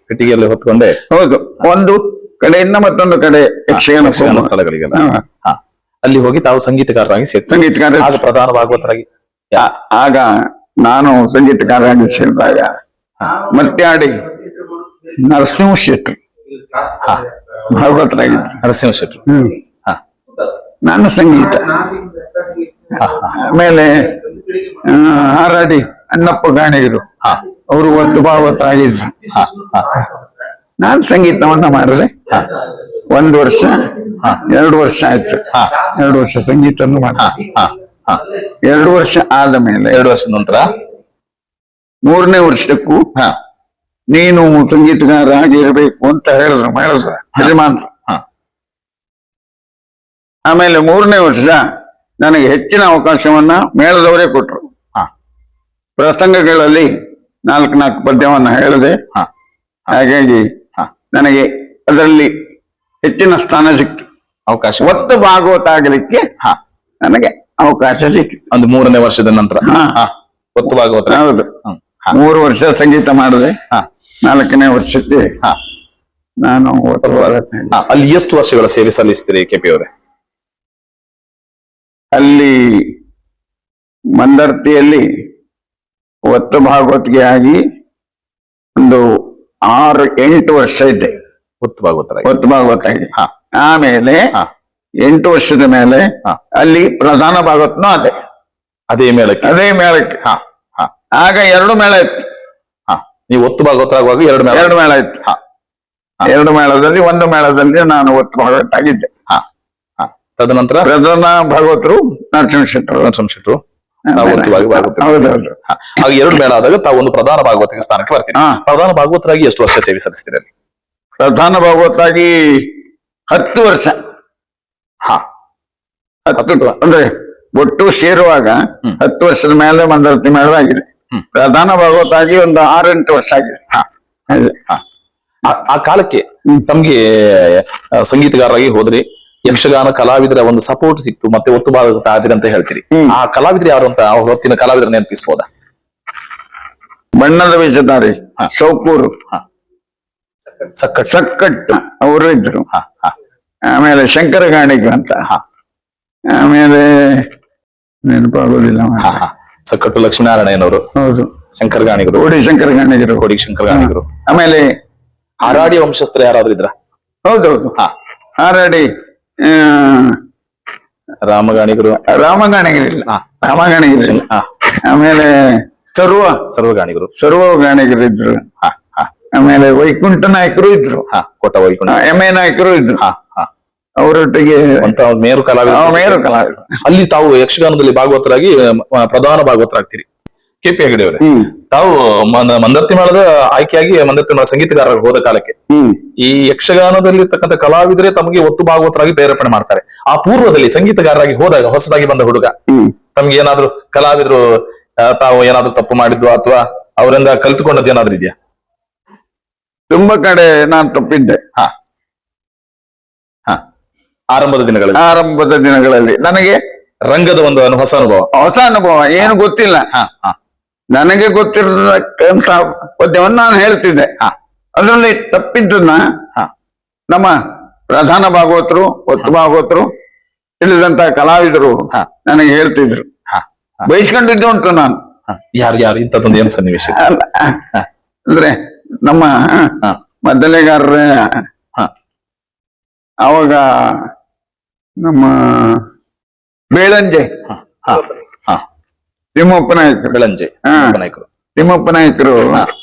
ಪೆಟ್ಟಿಗೆಯಲ್ಲಿ ಹೊತ್ಕೊಂಡೆ ಹೌದು, ಒಂದು ಕಡೆಯಿಂದ ಮತ್ತೊಂದು ಕಡೆ ಯಕ್ಷಗಾನ ಯಕ್ಷಗಾನ ಸ್ಥಳಗಳಿಗೆಲ್ಲ. ಹಾ. ಹಾ ಅಲ್ಲಿ ಹೋಗಿ ತಾವು ಸಂಗೀತಗಾರರಾಗಿ ಸೇರ್ತಾರೆ. ಸಂಗೀತಗಾರ ಆಗ ಪ್ರಧಾನ ಭಾಗವತರಾಗಿ ಆಗ ನಾನು ಸಂಗೀತಗಾರರಾಗಿ ಸೇರಿದಾಗ ಮತ್ತೆ ಆಡಿ ನರಸಿಂಹ ಶೆಟ್ಟಿ ಭಾಗವತರಾಗಿದ್ರು. ನರಸಿಂಹ ಶೆಟ್ರು. ಹಾ ನಾನು ಸಂಗೀತ. ಆಮೇಲೆ ಹಾರಾಡಿ ಅಣ್ಣಪ್ಪ ಗಾಣಿಗರು ಹಾ ಅವರು ಒಂದು ಭಾಗವತರಾಗಿದ್ರು. ಹಾ ಹಾ ನಾನು ಸಂಗೀತವನ್ನ ಮಾಡಿದೆ. 1 ವರ್ಷ 2 ವರ್ಷ ಆಯ್ತು. 2 ವರ್ಷ ಸಂಗೀತವನ್ನು ಹಾ ಮಾಡಿದೆ. ಹಾ ಹಾ 2 ವರ್ಷ ಆದ ಮೇಲೆ 2 ವರ್ಷದ ನಂತರ 3ನೇ ವರ್ಷಕ್ಕೂ ಹಾ ನೀನು ಸಂಗೀತಗಾರ ಆಗಿರ್ಬೇಕು ಅಂತ ಹೇಳಿದ್ರು ಯಜಮಾನ್ರು. ಹಾ ಆಮೇಲೆ 3ನೇ ವರ್ಷ ನನಗೆ ಹೆಚ್ಚಿನ ಅವಕಾಶವನ್ನ ಮೇಳದವರೇ ಕೊಟ್ರು. ಹಾ ಪ್ರಸಂಗಗಳಲ್ಲಿ 4 ಪದ್ಯವನ್ನ ಹೇಳಿದೆ. ಹಾ ಹಾಗಾಗಿ ನನಗೆ ಅದರಲ್ಲಿ ಹೆಚ್ಚಿನ ಸ್ಥಾನ ಸಿಕ್ತು. ಅವಕಾಶ ಒತ್ತು ಭಾಗವತ ಆಗಲಿಕ್ಕೆ ಹಾ ನನಗೆ ಅವಕಾಶ ಸಿಕ್ಕಿತು. ಒಂದು 3ನೇ ವರ್ಷದ ನಂತರ ಹಾ. ಹಾ ಒತ್ತು ಭಾಗವತ. ಹೌದು, ಹ್ಮ್. ಹಾ 3 ವರ್ಷ ಸಂಗೀತ ಮಾಡಿದೆ. ಹಾ 4ನೇ ವರ್ಷಕ್ಕೆ ಹಾ ನಾನು ಒತ್ತು ಭಾಗವತ ಹಾ. ಅಲ್ಲಿ ಎಷ್ಟು ವರ್ಷಗಳ ಸೇವೆ ಸಲ್ಲಿಸ್ತೀರಿ ಕೆಪಿ ಅವರೇ? ಅಲ್ಲಿ ಮಂದರ್ತಿಯಲ್ಲಿ ಒತ್ತು ಭಾಗವತಿಗೆ ಆಗಿ ಒಂದು 6-8 ವರ್ಷ ಇದ್ದೆ ಒತ್ತು ಭಾಗವತರಾಗಿ. ಒತ್ತು ಭಾಗವತಾಗಿ. ಹಾ ಆಮೇಲೆ ಹಾ 8 ವರ್ಷದ ಮೇಲೆ ಹಾ. ಅಲ್ಲಿ ಪ್ರಧಾನ ಭಾಗವತನೂ ಅದೇ ಅದೇ ಮೇಳಕ್ಕೆ. ಅದೇ ಮೇಳಕ್ಕೆ. ಹಾ ಹಾ ಆಗ 2 ಮೇಳ ಇತ್ತು. ಹಾ ನೀವು ಒತ್ತು ಭಾಗವತರಾಗುವಾಗ 2 ಮೇಳ. 2 ಮೇಳ ಇತ್ತು. ಹಾ 2 ಮೇಳದಲ್ಲಿ 1 ಮೇಳದಲ್ಲಿ ನಾನು ಒತ್ತು ಭಾಗವತಾಗಿದ್ದೆ. ಹಾ ಹಾ ತದನಂತರ ಪ್ರಧಾನ ಭಾಗವತರು ನರಸಿಂಹ ಶೆಟ್ಟರು. ನರಸಿಂಹ ಶೆಟ್ರು ತಾವು ಒತ್ತು ಭಾಗವತ. ಹೌದೌದು. ಆಗ 2 ಮೇಳ ಆದಾಗ ತಾವು ಒಂದು ಪ್ರಧಾನ ಭಾಗವತಿಗೆ ಸ್ಥಾನಕ್ಕೆ ಬರ್ತೀರಿ. ಹಾ. ಪ್ರಧಾನ ಭಾಗವತರಾಗಿ ಎಷ್ಟು ವರ್ಷ ಸೇವೆ ಸಲ್ಲಿಸ್ತೀರಿ ಅಲ್ಲಿ? ಪ್ರಧಾನ ಭಾಗವತಾಗಿ 10 ವರ್ಷ. ಹಾ 10 ಅಂದ್ರೆ ಒಟ್ಟು ಸೇರುವಾಗ 10 ವರ್ಷದ ಮೇಲೆ ಮಂದರ್ತಿ ಮೇಳವಾಗಿದೆ. ಪ್ರಧಾನ ಭಾಗವತಾಗಿ ಒಂದು 6-8 ವರ್ಷ ಆಗಿದೆ. ಹಾ ಹಾಗೆ. ಹಾ ಆ ಕಾಲಕ್ಕೆ ತಮ್ಗೆ ಸಂಗೀತಗಾರರಾಗಿ ಹೋದ್ರಿ, ಯಕ್ಷಗಾನ ಕಲಾವಿದರ ಒಂದು ಸಪೋರ್ಟ್ ಸಿಕ್ತು, ಮತ್ತೆ ಒತ್ತು ಭಾಗವತ ಆದ್ರಿ ಅಂತ ಹೇಳ್ತೀರಿ. ಆ ಕಲಾವಿದರು ಯಾರು ಅಂತ ಆ ಹೊತ್ತಿನ ಕಲಾವಿದರ ನೆನಪಿಸಬಹುದಾ? ಬಣ್ಣದ ವೇಷಧಾರಿ ಸೌಕೂರು, ಸಕ್ಕಟ್ ಅವರು ಇದ್ರು. ಹಾ ಹಾ ಆಮೇಲೆ ಶಂಕರ ಗಾಣಿಗ ಅಂತ. ಆಮೇಲೆ ನೆನಪಾಗೋದಿಲ್ಲ. ಹಾ ಹಾ ಸಕ್ಕಟ್ಟು ಲಕ್ಷ್ಮೀನಾರಾಯಣಯ್ಯನವರು, ಹೌದು, ಶಂಕರ ಗಾಣಿಗರು, ಕೋಡಿ ಶಂಕರ ಗಾಣಿಗರು, ಕೋಡಿ ಶಂಕರ ಗಾಣಿಗರು. ಆಮೇಲೆ ಹಾರಾಡಿ ವಂಶಸ್ಥರು ಯಾರಾದ್ರೂ ಇದ್ರ? ಹೌದೌದು. ಹಾ ಹಾರಾಡಿ ರಾಮಗಾಣಿಗರು, ರಾಮಗಾಣಿಗರಿಲ್ಲ, ಹಾ. ರಾಮಗಾಣಿಗರಿಲ್ಲ. ಹಾ ಆಮೇಲೆ ಸರ್ವಗಾಣಿಗರು. ಸರ್ವ ಗಾಣಿಗರಿದ್ರು. ಹಾ ಹಾ ಆಮೇಲೆ ವೈಕುಂಠ ನಾಯಕರು ಇದ್ರು. ಹಾ ಕೋಟ ವೈಕುಂಠ. ಎಮ್ಮೆ ನಾಯಕರು ಇದ್ರು. ಹಾ ಹಾ ಅವರೊಟ್ಟಿಗೆ ಅಂತ ಮೇರು ಕಲಾವಿದ. ಮೇರು ಕಲಾವಿದ. ಅಲ್ಲಿ ತಾವು ಯಕ್ಷಗಾನದಲ್ಲಿ ಭಾಗವತರಾಗಿ ಪ್ರಧಾನ ಭಾಗವತರಾಗ್ತೀರಿ. ಕೆಪಿ ಹೆಗಡೆ ಅವರೇ, ತಾವು ಮಂದರ್ತಿ ಮೇಳದ ಆಯ್ಕೆಯಾಗಿ ಮಂದರ್ತಿ ಮೇಳ ಸಂಗೀತಗಾರರಾಗಿ ಹೋದ ಕಾಲಕ್ಕೆ ಈ ಯಕ್ಷಗಾನದಲ್ಲಿರ್ತಕ್ಕಂಥ ಕಲಾವಿದರೇ ತಮಗೆ ಒತ್ತು ಭಾಗವತರಾಗಿ ಪ್ರೇರೇಪಣೆ ಮಾಡ್ತಾರೆ. ಆ ಪೂರ್ವದಲ್ಲಿ ಸಂಗೀತಗಾರರಾಗಿ ಹೋದಾಗ ಹೊಸದಾಗಿ ಬಂದ ಹುಡುಗ ತಮ್ಗೆ ಏನಾದ್ರು ಕಲಾವಿದರು ತಾವು ಏನಾದ್ರು ತಪ್ಪು ಮಾಡಿದ್ದು ಅಥವಾ ಅವರಿಂದ ಕಲ್ತುಕೊಂಡದ್ದು ಏನಾದ್ರು ಇದೆಯಾ? ತುಂಬಾ ಕಡೆ ನಾನು ತಪ್ಪಿದ್ದೆ. ಹಾ ಹಾ ಆರಂಭದ ದಿನಗಳಲ್ಲಿ ನನಗೆ ರಂಗದ ಒಂದು ಹೊಸ ಅನುಭವ. ಹೊಸ ಅನುಭವ ಏನು ಗೊತ್ತಿಲ್ಲ. ಹಾ ಹಾ ನನಗೆ ಗೊತ್ತಿರತಕ್ಕಂತ ಪದ್ಯವನ್ನು ನಾನು ಹೇಳ್ತಿದ್ದೆ. ಅದರಲ್ಲಿ ತಪ್ಪಿದ್ದನ್ನ ನಮ್ಮ ಪ್ರಧಾನ ಭಾಗವತರು, ಒತ್ತು ಭಾಗವತರು, ತಿಳಿದಂತ ಕಲಾವಿದರು ನನಗೆ ಹೇಳ್ತಿದ್ರು. ಬಯಸ್ಕೊಂಡಿದ್ದು ಉಂಟು ನಾನು. ಯಾರು ಇಂಥದ್ದೊಂದು ಏನು ಸನ್ನಿವೇಶ? ಅಂದ್ರೆ ನಮ್ಮ ಮದ್ದಲೆಗಾರರೇ ಅವಾಗ ನಮ್ಮ ಬೇಳಂಜೆ ತಿಮ್ಮಪ್ಪ ನಾಯಕರು, ಬೆಳಂಜೆ ನಾಯಕರು, ತಿಮ್ಮಪ್ಪ ನಾಯಕರು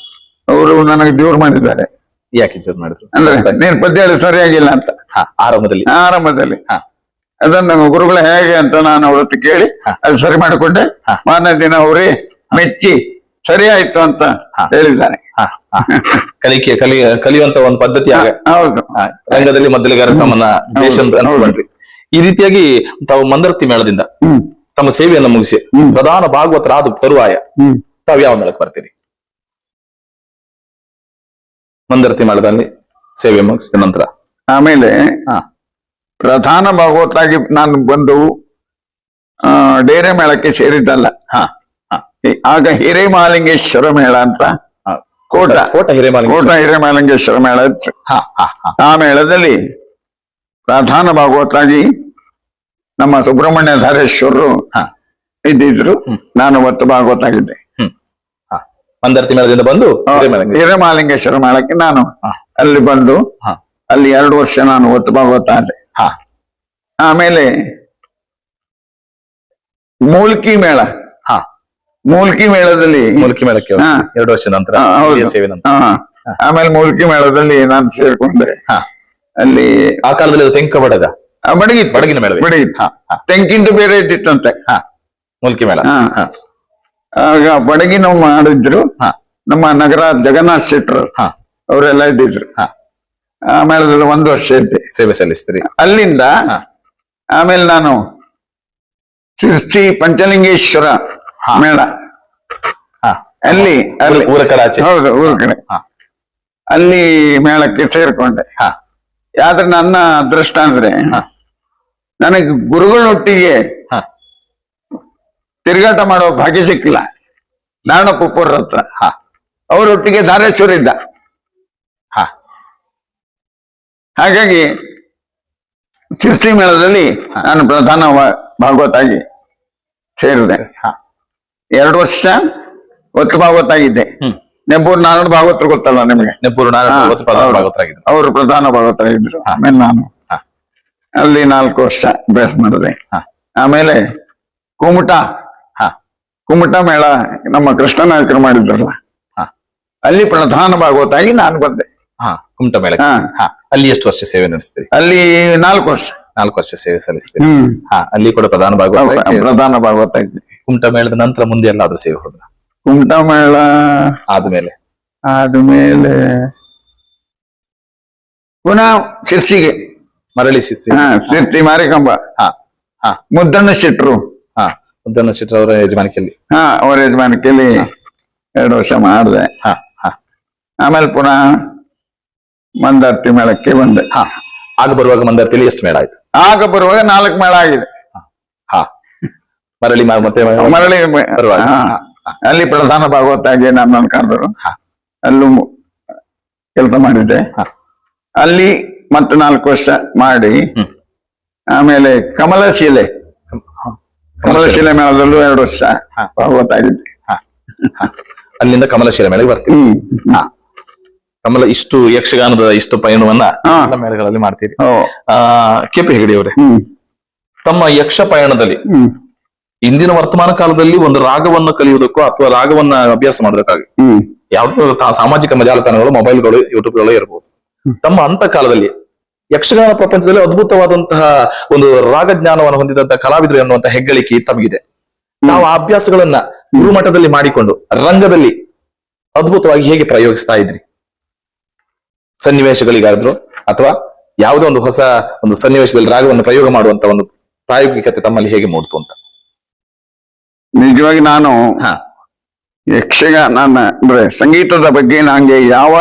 ಅವರು ನನಗೆ ಜೋರು ಮಾಡಿದ್ದಾರೆ. ಯಾಕೆ ಜೋರು ಮಾಡಿದ್ರು? ಅಂದ್ರೆ ನೀನ್ ಪದ್ಯ ಹೇಳಿ ಸರಿಯಾಗಿಲ್ಲ ಅಂತ ಆರಂಭದಲ್ಲಿ ಅದನ್ನು ಗುರುಗಳ ಹೇಗೆ ಅಂತ ನಾನು ಅವ್ರ ಹತ್ರ ಕೇಳಿ ಅದು ಸರಿ ಮಾಡಿಕೊಂಡೆ. ಮಾರನೇ ದಿನ ಅವರೇ ಮೆಚ್ಚಿ ಸರಿ ಆಯ್ತು ಅಂತ ಹೇಳಿದ್ದಾರೆ. ಕಲಿಯುವಂತ ಒಂದು ಪದ್ಧತಿ. ಹೌದು, ರಂಗದಲ್ಲಿ ಮದ್ದಲೆಗಾರ ತಮ್ಮನ್ನ ದೇಶ ಅಂತ ಅನ್ಸ್ಕೊಂಡ್ರಿ. ಈ ರೀತಿಯಾಗಿ ತಾವು ಮಂದರ್ತಿ ಮೇಳದಿಂದ ತಮ್ಮ ಸೇವೆಯನ್ನು ಮುಗಿಸಿ ಪ್ರಧಾನ ಭಾಗವತರಾದ ತರುವಾಯ ತಾವು ಯಾವ ಮೇಳಕ್ಕೆ ಬರ್ತೀರಿ? ಮಂದರ್ತಿ ಮೇಳದಲ್ಲಿ ಸೇವೆ ಮುಗಿಸಿದ ನಂತರ ಆಮೇಲೆ ಪ್ರಧಾನ ಭಾಗವತಾಗಿ ನಾನು ಬಂದು ಡೇರೆ ಮೇಳಕ್ಕೆ ಸೇರಿದ್ದಲ್ಲ. ಹಾ ಹಾ ಆಗ ಹಿರೇಮಹಾಲಿಂಗೇಶ್ವರ ಮೇಳ ಅಂತ ಹಾ. ಕೋಟ ಕೋಟ ಹಿರೇಮಹಾಲಿಂಗ. ಕೋಟ ಹಿರೇಮಹಾಲಿಂಗೇಶ್ವರ ಮೇಳ ಇತ್ತು. ಹಾ ಹಾ ಹಾ ಆ ಮೇಳದಲ್ಲಿ ಪ್ರಧಾನ ಭಾಗವತಾಗಿ ನಮ್ಮ ಸುಬ್ರಹ್ಮಣ್ಯ ಧಾರೇಶ್ವರರು ಹಾ ಇದ್ದಿದ್ರು. ನಾನು ಅವತ್ತು ಭಾಗವತಾಗಿದ್ದೆ. ಹಾ. ಮಂದರ್ತಿ ಮೇಳದಿಂದ ಬಂದು ಹಿರೇಮಹಾಲಿಂಗ. ಹಿರೇಮಹಾಲಿಂಗೇಶ್ವರ ಮೇಳಕ್ಕೆ ನಾನು ಅಲ್ಲಿ ಬಂದು ಹಾ ಅಲ್ಲಿ 2 ವರ್ಷ ನಾನು ಒತ್ತು ಭಾಗವತ ಆದೆ. ಹಾ ಆಮೇಲೆ ಮೂಲ್ಕಿ ಮೇಳ. ಹಾ ಮೂಲ್ಕಿ ಮೇಳದಲ್ಲಿ ಮೂಲಿಕೆ ಮೇಳಕ್ಕೆ ಹಾ. 2 ವರ್ಷ ನಂತರ ಹೌದು. ಹಿರಿಯ ಸೇವೆ ನಂತರ. ಆಮೇಲೆ ಮೂಲ್ಕಿ ಮೇಳದಲ್ಲಿ ನಾನು ಸೇರ್ಕೊಂಡೆ. ಹಾ. ಅಲ್ಲಿ ಆ ಕಾಲದಲ್ಲಿ ಅದು ತೆಂಕ ಬಡಗ ಬಡಗಿತ್ತು. ಬಡಗಿನ ಮೇಳವೇ? ಬಡಗಿತ್ತು. ಹಾ ಹಾ ತೆಂಕಿಂದು ಬೇರೆ ಇದ್ದಿತ್ತಂತೆ. ಹಾ ಮೂಲಿಕೆ ಮೇಳ. ಹಾ. ಹಾ ಆಗ ಬಡಗಿನ ಮಾಡಿದ್ರು. ಹಾ ನಮ್ಮ ನಗರ ಜಗನ್ನಾಥ್ ಶೆಟ್ರು ಹಾ ಅವರೆಲ್ಲ ಇದ್ದಿದ್ರು. ಹಾ ಆ ಮೇಳದಲ್ಲಿ 1 ವರ್ಷ ಇದ್ದೆ. ಸೇವೆ ಸಲ್ಲಿಸ್ತೀರಿ. ಅಲ್ಲಿಂದ ಹಾ. ಆಮೇಲೆ ನಾನು ಶ್ರೀ ಪಂಚಲಿಂಗೇಶ್ವರ ಮೇಳ ಹಾ ಅಲ್ಲಿ ಊರ ಕಡೆ ಆಚೆ. ಹೌದು, ಊರ ಕಡೆ ಹಾ ಅಲ್ಲಿ ಮೇಳಕ್ಕೆ ಸೇರ್ಕೊಂಡೆ. ಹಾ ಆದ್ರೆ ನನ್ನ ಅದೃಷ್ಟ ಅಂದ್ರೆ ಹಾ. ನನಗೆ ಗುರುಗಳೊಟ್ಟಿಗೆ ಹಾ ತಿರುಗಾಟ ಮಾಡೋ ಭಾಗ್ಯ ಸಿಕ್ಕಿಲ್ಲ. ನಾರಾಯಣಪ್ಪರ ಹತ್ರ ಹಾ ಅವರೊಟ್ಟಿಗೆ ಧಾರೇಶ್ವರ ಇದ್ದ. ಹಾ ಹಾಗಾಗಿ ಶಿರ್ಸಿ ಮೇಳದಲ್ಲಿ ನಾನು ಪ್ರಧಾನ ಭಾಗವತಾಗಿ ಸೇರಿದೆ. ಹಾ 2 ವರ್ಷ ಒತ್ತು ಭಾಗವತಾಗಿದ್ದೆ. ಹ್ಮ್. ನೆಬ್ಬೂರು ನಾರಾಯಣ ಭಾಗವತರು ಗೊತ್ತಲ್ಲ ನಿಮಗೆ? ನೆಬ್ಬೂರು ನಾರಾಯಣ ಹಾ, ಭಾಗವತರು ಪ್ರಧಾನ ಹೌದು. ಭಾಗವತರಾಗಿದ್ರು. ಅವರು ಪ್ರಧಾನ ಭಾಗವತರಾಗಿದ್ರು. ಆಮೇಲೆ ನಾನು ಹಾ. ಅಲ್ಲಿ 4 ವರ್ಷ ಅಭ್ಯಾಸ ಮಾಡಿದೆ. ಹಾ. ಆಮೇಲೆ ಕುಮಟ ಹಾ ಕುಮಟ ಮೇಳ ನಮ್ಮ ಕೃಷ್ಣ ನಾಯಕರು ಮಾಡಿದ್ರಲ್ಲ, ಹಾ ಅಲ್ಲಿ ಪ್ರಧಾನ ಭಾಗವತಾಗಿ ನಾನು ಬಂದೆ. ಹಾ ಕುಮಟ ಮೇಳ. ಹಾ. ಹಾ ಅಲ್ಲಿ ಎಷ್ಟು ವರ್ಷ ಸೇವೆ ನಡೆಸ್ತೀರಿ? ಅಲ್ಲಿ 4 ವರ್ಷ. 4 ವರ್ಷ ಸೇವೆ ಸಲ್ಲಿಸ್ತೀರಿ. ಹ್ಮ್. ಹಾ ಅಲ್ಲಿ ಕೂಡ ಪ್ರಧಾನ ಭಾಗವತ. ಪ್ರಧಾನ ಭಾಗವತ ಇದ್ದೆ. ಕುಮಟ ಮೇಳದ ನಂತರ ಮುಂದೆ ಎಲ್ಲಾದ್ರೂ ಸೇವೆ ಹೋದ್ರ? ಕುಮಟ ಮೇಳ ಆದ್ಮೇಲೆ ಆದ್ಮೇಲೆ ಪುನಃ ಶಿರ್ಸಿಗೆ ಮರಳಿ ಶಿರ್ಸಿ ಮಾರಿಕಂಬ. ಹಾ ಹಾ ಮುದ್ದಣ್ಣ ಶೆಟ್ರು. ಹಾ ಮುದ್ದಣ್ಣ ಶೆಟ್ಟಿ ಅವರ ಯಜಮಾನಿಕೆಯಲ್ಲಿ. ಹಾ, ಅವರ ಯಜಮಾನಿಕೆಯಲ್ಲಿ 2 ವರ್ಷ ಮಾಡಿದೆ. ಹಾ ಹಾ ಆಮೇಲೆ ಪುನಃ ಮಂದಾರ್ತಿ ಮೇಳಕ್ಕೆ ಬಂದೆ. ಹಾ ಆಗ ಬರುವಾಗ ಮಂದರ್ತಿಯಲ್ಲಿ ಎಷ್ಟು ಮೇಳ ಆಯ್ತು? ಆಗ ಬರುವಾಗ 4 ಮೇಳ ಆಗಿದೆ. ಹಾ ಮರಳಿ ಮತ್ತೆ ಮರಳಿ ಬರುವಾಗ. ಹಾ. ಅಲ್ಲಿ ಪ್ರಧಾನ ಭಾಗವತಾಗಿ ನನ್ನನ್ನು ಕರೆದರು. ಹಾ. ಅಲ್ಲೂ ಕೆಲಸ ಮಾಡಿದ್ದೆ. ಹಾ. ಅಲ್ಲಿ ಮತ್ತೆ 4 ವರ್ಷ ಮಾಡಿ ಹ್ಮ್. ಆಮೇಲೆ ಕಮಲಶಿಲೆ ಮೇಳದಲ್ಲೂ 2 ವರ್ಷ ಹಾ. ಭಾಗವತಾಗಿದ್ದೆ. ಹಾ ಹಾ ಅಲ್ಲಿಂದ ಕಮಲಶಿಲೆ ಮೇಳಗೆ ಬರ್ತೀವಿ. ಹಾ ಕಮಲ ಇಷ್ಟು ಯಕ್ಷಗಾನದ ಇಷ್ಟು ಪಯಣವನ್ನ ಹಾ. ಎಲ್ಲ ಮೇಳಗಳಲ್ಲಿ ಮಾಡ್ತೀರಿ. ಓ. ಕೆಪಿ ಹೆಗಡೆ ಅವರೇ, ಹ್ಮ್. ತಮ್ಮ ಯಕ್ಷ ಪಯಣದಲ್ಲಿ ಹ್ಮ್. ಇಂದಿನ ವರ್ತಮಾನ ಕಾಲದಲ್ಲಿ ಒಂದು ರಾಗವನ್ನ ಕಲಿಯುವುದಕ್ಕೂ ಅಥವಾ ರಾಗವನ್ನ ಅಭ್ಯಾಸ ಮಾಡೋದಕ್ಕಾಗಿ ಹ್ಮ್. ಯಾವ್ದು ಸಾಮಾಜಿಕ ಜಾಲತಾಣಗಳು, ಮೊಬೈಲ್ಗಳು, ಯೂಟ್ಯೂಬ್ಗಳು ಇರಬಹುದು. ತಮ್ಮ ಅಂತ ಕಾಲದಲ್ಲಿ ಯಕ್ಷಗಾನ ಪ್ರಪಂಚದಲ್ಲಿ ಅದ್ಭುತವಾದಂತಹ ಒಂದು ರಾಗ ಜ್ಞಾನವನ್ನು ಹೊಂದಿದಂತಹ ಕಲಾವಿದರು ಎನ್ನುವಂತಹ ಹೆಗ್ಗಳಿಕೆ ತಮಗಿದೆ. ನಾವು ಆ ಅಭ್ಯಾಸಗಳನ್ನ ಗುರುಮಠದಲ್ಲಿ ಮಾಡಿಕೊಂಡು ರಂಗದಲ್ಲಿ ಅದ್ಭುತವಾಗಿ ಹೇಗೆ ಪ್ರಯೋಗಿಸ್ತಾ ಇದ್ರಿ? ಸನ್ನಿವೇಶಗಳಿಗಾದ್ರು ಅಥವಾ ಯಾವುದೋ ಒಂದು ಹೊಸ ಒಂದು ಸನ್ನಿವೇಶದಲ್ಲಿ ರಾಗವನ್ನು ಪ್ರಯೋಗ ಮಾಡುವಂತ ಒಂದು ಪ್ರಾಯೋಗಿಕತೆ ತಮ್ಮಲ್ಲಿ ಹೇಗೆ ಮೂಡ್ತು ಅಂತ? ನಿಜವಾಗಿ ನಾನು ಹಾ ಯಕ್ಷಗಾನ ಅಂದ್ರೆ ಸಂಗೀತದ ಬಗ್ಗೆ ನಂಗೆ ಯಾವ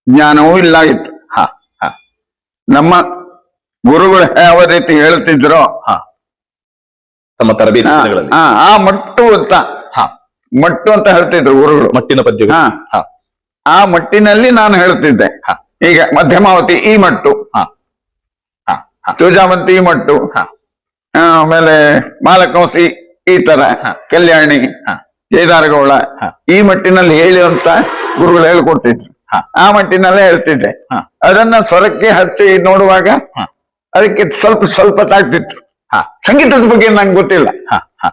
ಜ್ಞಾನವೂ ಇಲ್ಲ ಇತ್ತು. ಹಾ ಹಾ ನಮ್ಮ ಗುರುಗಳು ಯಾವ ರೀತಿ ಹೇಳ್ತಿದ್ರೋ ಹಾ ತಮ್ಮ ತರಬೇತಿ ದಿನಗಳಲ್ಲಿ. ಆ ಮಟ್ಟು ಅಂತ ಹಾ ಮಟ್ಟು ಅಂತ ಹೇಳ್ತಿದ್ರು ಗುರುಗಳು. ಮಟ್ಟಿನ ಪದ್ಯಗಳು. ಹಾ. ಹಾ ಆ ಮಟ್ಟಿನಲ್ಲಿ ನಾನು ಹೇಳ್ತಿದ್ದೆ. ಹಾ. ಈಗ ಮಧ್ಯಮಾವತಿ ಈ ಮಟ್ಟು, ಹಾ ಹಾ ಹಾ ತುಳಜಾವಂತಿ ಈ ಮಟ್ಟು, ಹಾ. ಆಮೇಲೆ ಮಾಲಕಂಸಿ ಈ ತರ, ಹಾ. ಕಲ್ಯಾಣಿ, ಹಾ. ಕೇದಾರಗೌಳ ಹಾ. ಈ ಮಟ್ಟಿನಲ್ಲಿ ಹೇಳಿ ಅಂತ ಗುರುಗಳು ಹೇಳ್ಕೊಡ್ತಿದ್ರು. ಹಾ. ಆ ಮಟ್ಟಿನಲ್ಲೇ ಹೇಳ್ತಿದ್ದೆ. ಹಾ. ಅದನ್ನ ಸ್ವರಕ್ಕೆ ಹಚ್ಚಿ ನೋಡುವಾಗ ಹಾ. ಅದಕ್ಕೆ ಸ್ವಲ್ಪ ಸ್ವಲ್ಪ ತಾಗ್ತಿತ್ತು. ಹಾ. ಸಂಗೀತದ ಬಗ್ಗೆ ನಂಗೆ ಗೊತ್ತಿಲ್ಲ. ಹಾ ಹಾ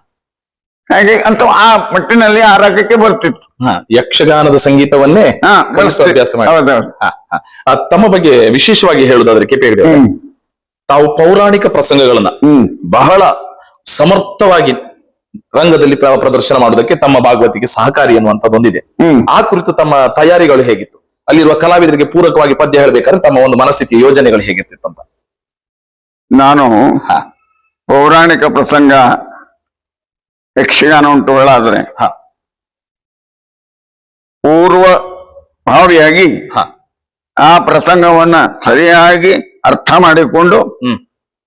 ಹಾಗೆ ಅಂತ ಆ ಮಟ್ಟಿನಲ್ಲಿ ಆ ರಾಗಕ್ಕೆ ಬರ್ತಿತ್ತು. ಹಾ ಯಕ್ಷಗಾನದ ಸಂಗೀತವನ್ನೇ ಹಾ, ಕಲಿತು ಅಭ್ಯಾಸ ಮಾಡಿ. ಹೌದೌದು. ಹಾ, ಹಾ. ತಮ್ಮ ಬಗ್ಗೆ ವಿಶೇಷವಾಗಿ ಹೇಳುವುದಾದ್ರೆ ಕೆಪಿ ಹೆಗಡೆ ಅವರೇ, ಹ್ಮ್. ತಾವು ಪೌರಾಣಿಕ ಪ್ರಸಂಗಗಳನ್ನ ಹ್ಮ್. ಬಹಳ ಸಮರ್ಥವಾಗಿ ರಂಗದಲ್ಲಿ ಪ್ರದರ್ಶನ ಮಾಡುವುದಕ್ಕೆ ತಮ್ಮ ಭಾಗವತಿಗೆ ಸಹಕಾರಿ ಎನ್ನುವಂತದ್ದೊಂದಿದೆ. ಹ್ಮ್. ಆ ಕುರಿತು ತಮ್ಮ ತಯಾರಿಗಳು ಹೇಗಿತ್ತು? ಅಲ್ಲಿರುವ ಕಲಾವಿದರಿಗೆ ಪೂರಕವಾಗಿ ಪದ್ಯ ಹೇಳಬೇಕಾದ್ರೆ ತಮ್ಮ ಒಂದು ಮನಸ್ಥಿತಿ ಯೋಜನೆಗಳು ಹೇಗಿರ್ತಿತ್ತು ಅಂತ? ನಾನು ಹಾ ಪೌರಾಣಿಕ ಪ್ರಸಂಗ ಯಕ್ಷಗಾನ ಉಂಟು ಹೇಳಾದ್ರೆ ಹಾ ಪೂರ್ವ ಭಾವಿಯಾಗಿ ಹಾ ಆ ಪ್ರಸಂಗವನ್ನ ಸರಿಯಾಗಿ ಅರ್ಥ ಮಾಡಿಕೊಂಡು ಹ್ಮ್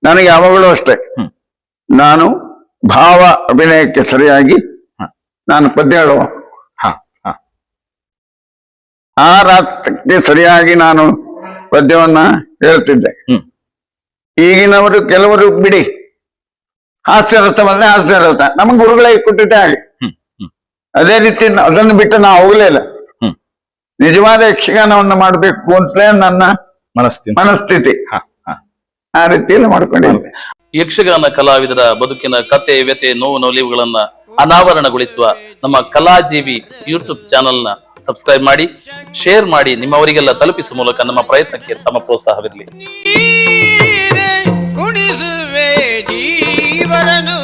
ನನಗೆ ಯಾವಾಗಲೂ ಅಷ್ಟೇ ಹ್ಮ್. ನಾನು ಭಾವ ಅಭಿನಯಕ್ಕೆ ಸರಿಯಾಗಿ ನಾನು ಪದ್ಯ ಹೇಳುವ. ಹ ಹ ಆ ರಾಗಕ್ಕೆ ಸರಿಯಾಗಿ ನಾನು ಪದ್ಯವನ್ನ ಹೇಳ್ತಿದ್ದೆ. ಈಗಿನವರು ಕೆಲವರು ಬಿಡಿ, ಹಾಸ್ಯರಥ ಬಂದ್ರೆ ಹಾಸ್ಯರಥ, ನಮ್ಗೆ ಗುರುಗಳೇ ಕೊಟ್ಟಿದ್ದೆ ಹಾಗೆ. ಅದೇ ರೀತಿ ಅದನ್ನು ಬಿಟ್ಟು ನಾವು ಹೋಗ್ಲೇ ಇಲ್ಲ. ನಿಜವಾದ ಯಕ್ಷಗಾನವನ್ನು ಮಾಡಬೇಕು ಅಂತಲೇ ನನ್ನ ಮನಸ್ಥಿತಿ. ಆ ರೀತಿಯಲ್ಲಿ ಮಾಡ್ಕೊಂಡಿದ್ದೆ. ಯಕ್ಷಗಾನ ಕಲಾವಿದರ ಬದುಕಿನ ಕತೆ, ವ್ಯತೆ, ನೋವು, ನಲಿವುಗಳನ್ನ ಅನಾವರಣಗೊಳಿಸುವ ನಮ್ಮ ಕಲಾಜೀವಿ ಯೂಟ್ಯೂಬ್ ಚಾನೆಲ್ನ ಸಬ್ಸ್ಕ್ರೈಬ್ ಮಾಡಿ, ಶೇರ್ ಮಾಡಿ, ನಿಮ್ಮವರಿಗೆಲ್ಲ ತಲುಪಿಸುವ ಮೂಲಕ ನಮ್ಮ ಪ್ರಯತ್ನಕ್ಕೆ ತಮ್ಮ ಪ್ರೋತ್ಸಾಹವಿರಲಿ. ಕುಣಿಸುವೆ ಜೀವನನು